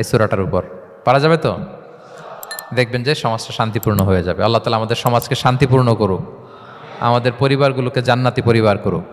এই সূরাটার উপর, পারা যাবে তো? দেখবেন যে সমাজটা শান্তিপূর্ণ হয়ে যাবে। আল্লাহ তাআলা আমাদের সমাজকে শান্তিপূর্ণ করুক, আমাদের পরিবারগুলোকে জান্নাতি পরিবার করুক।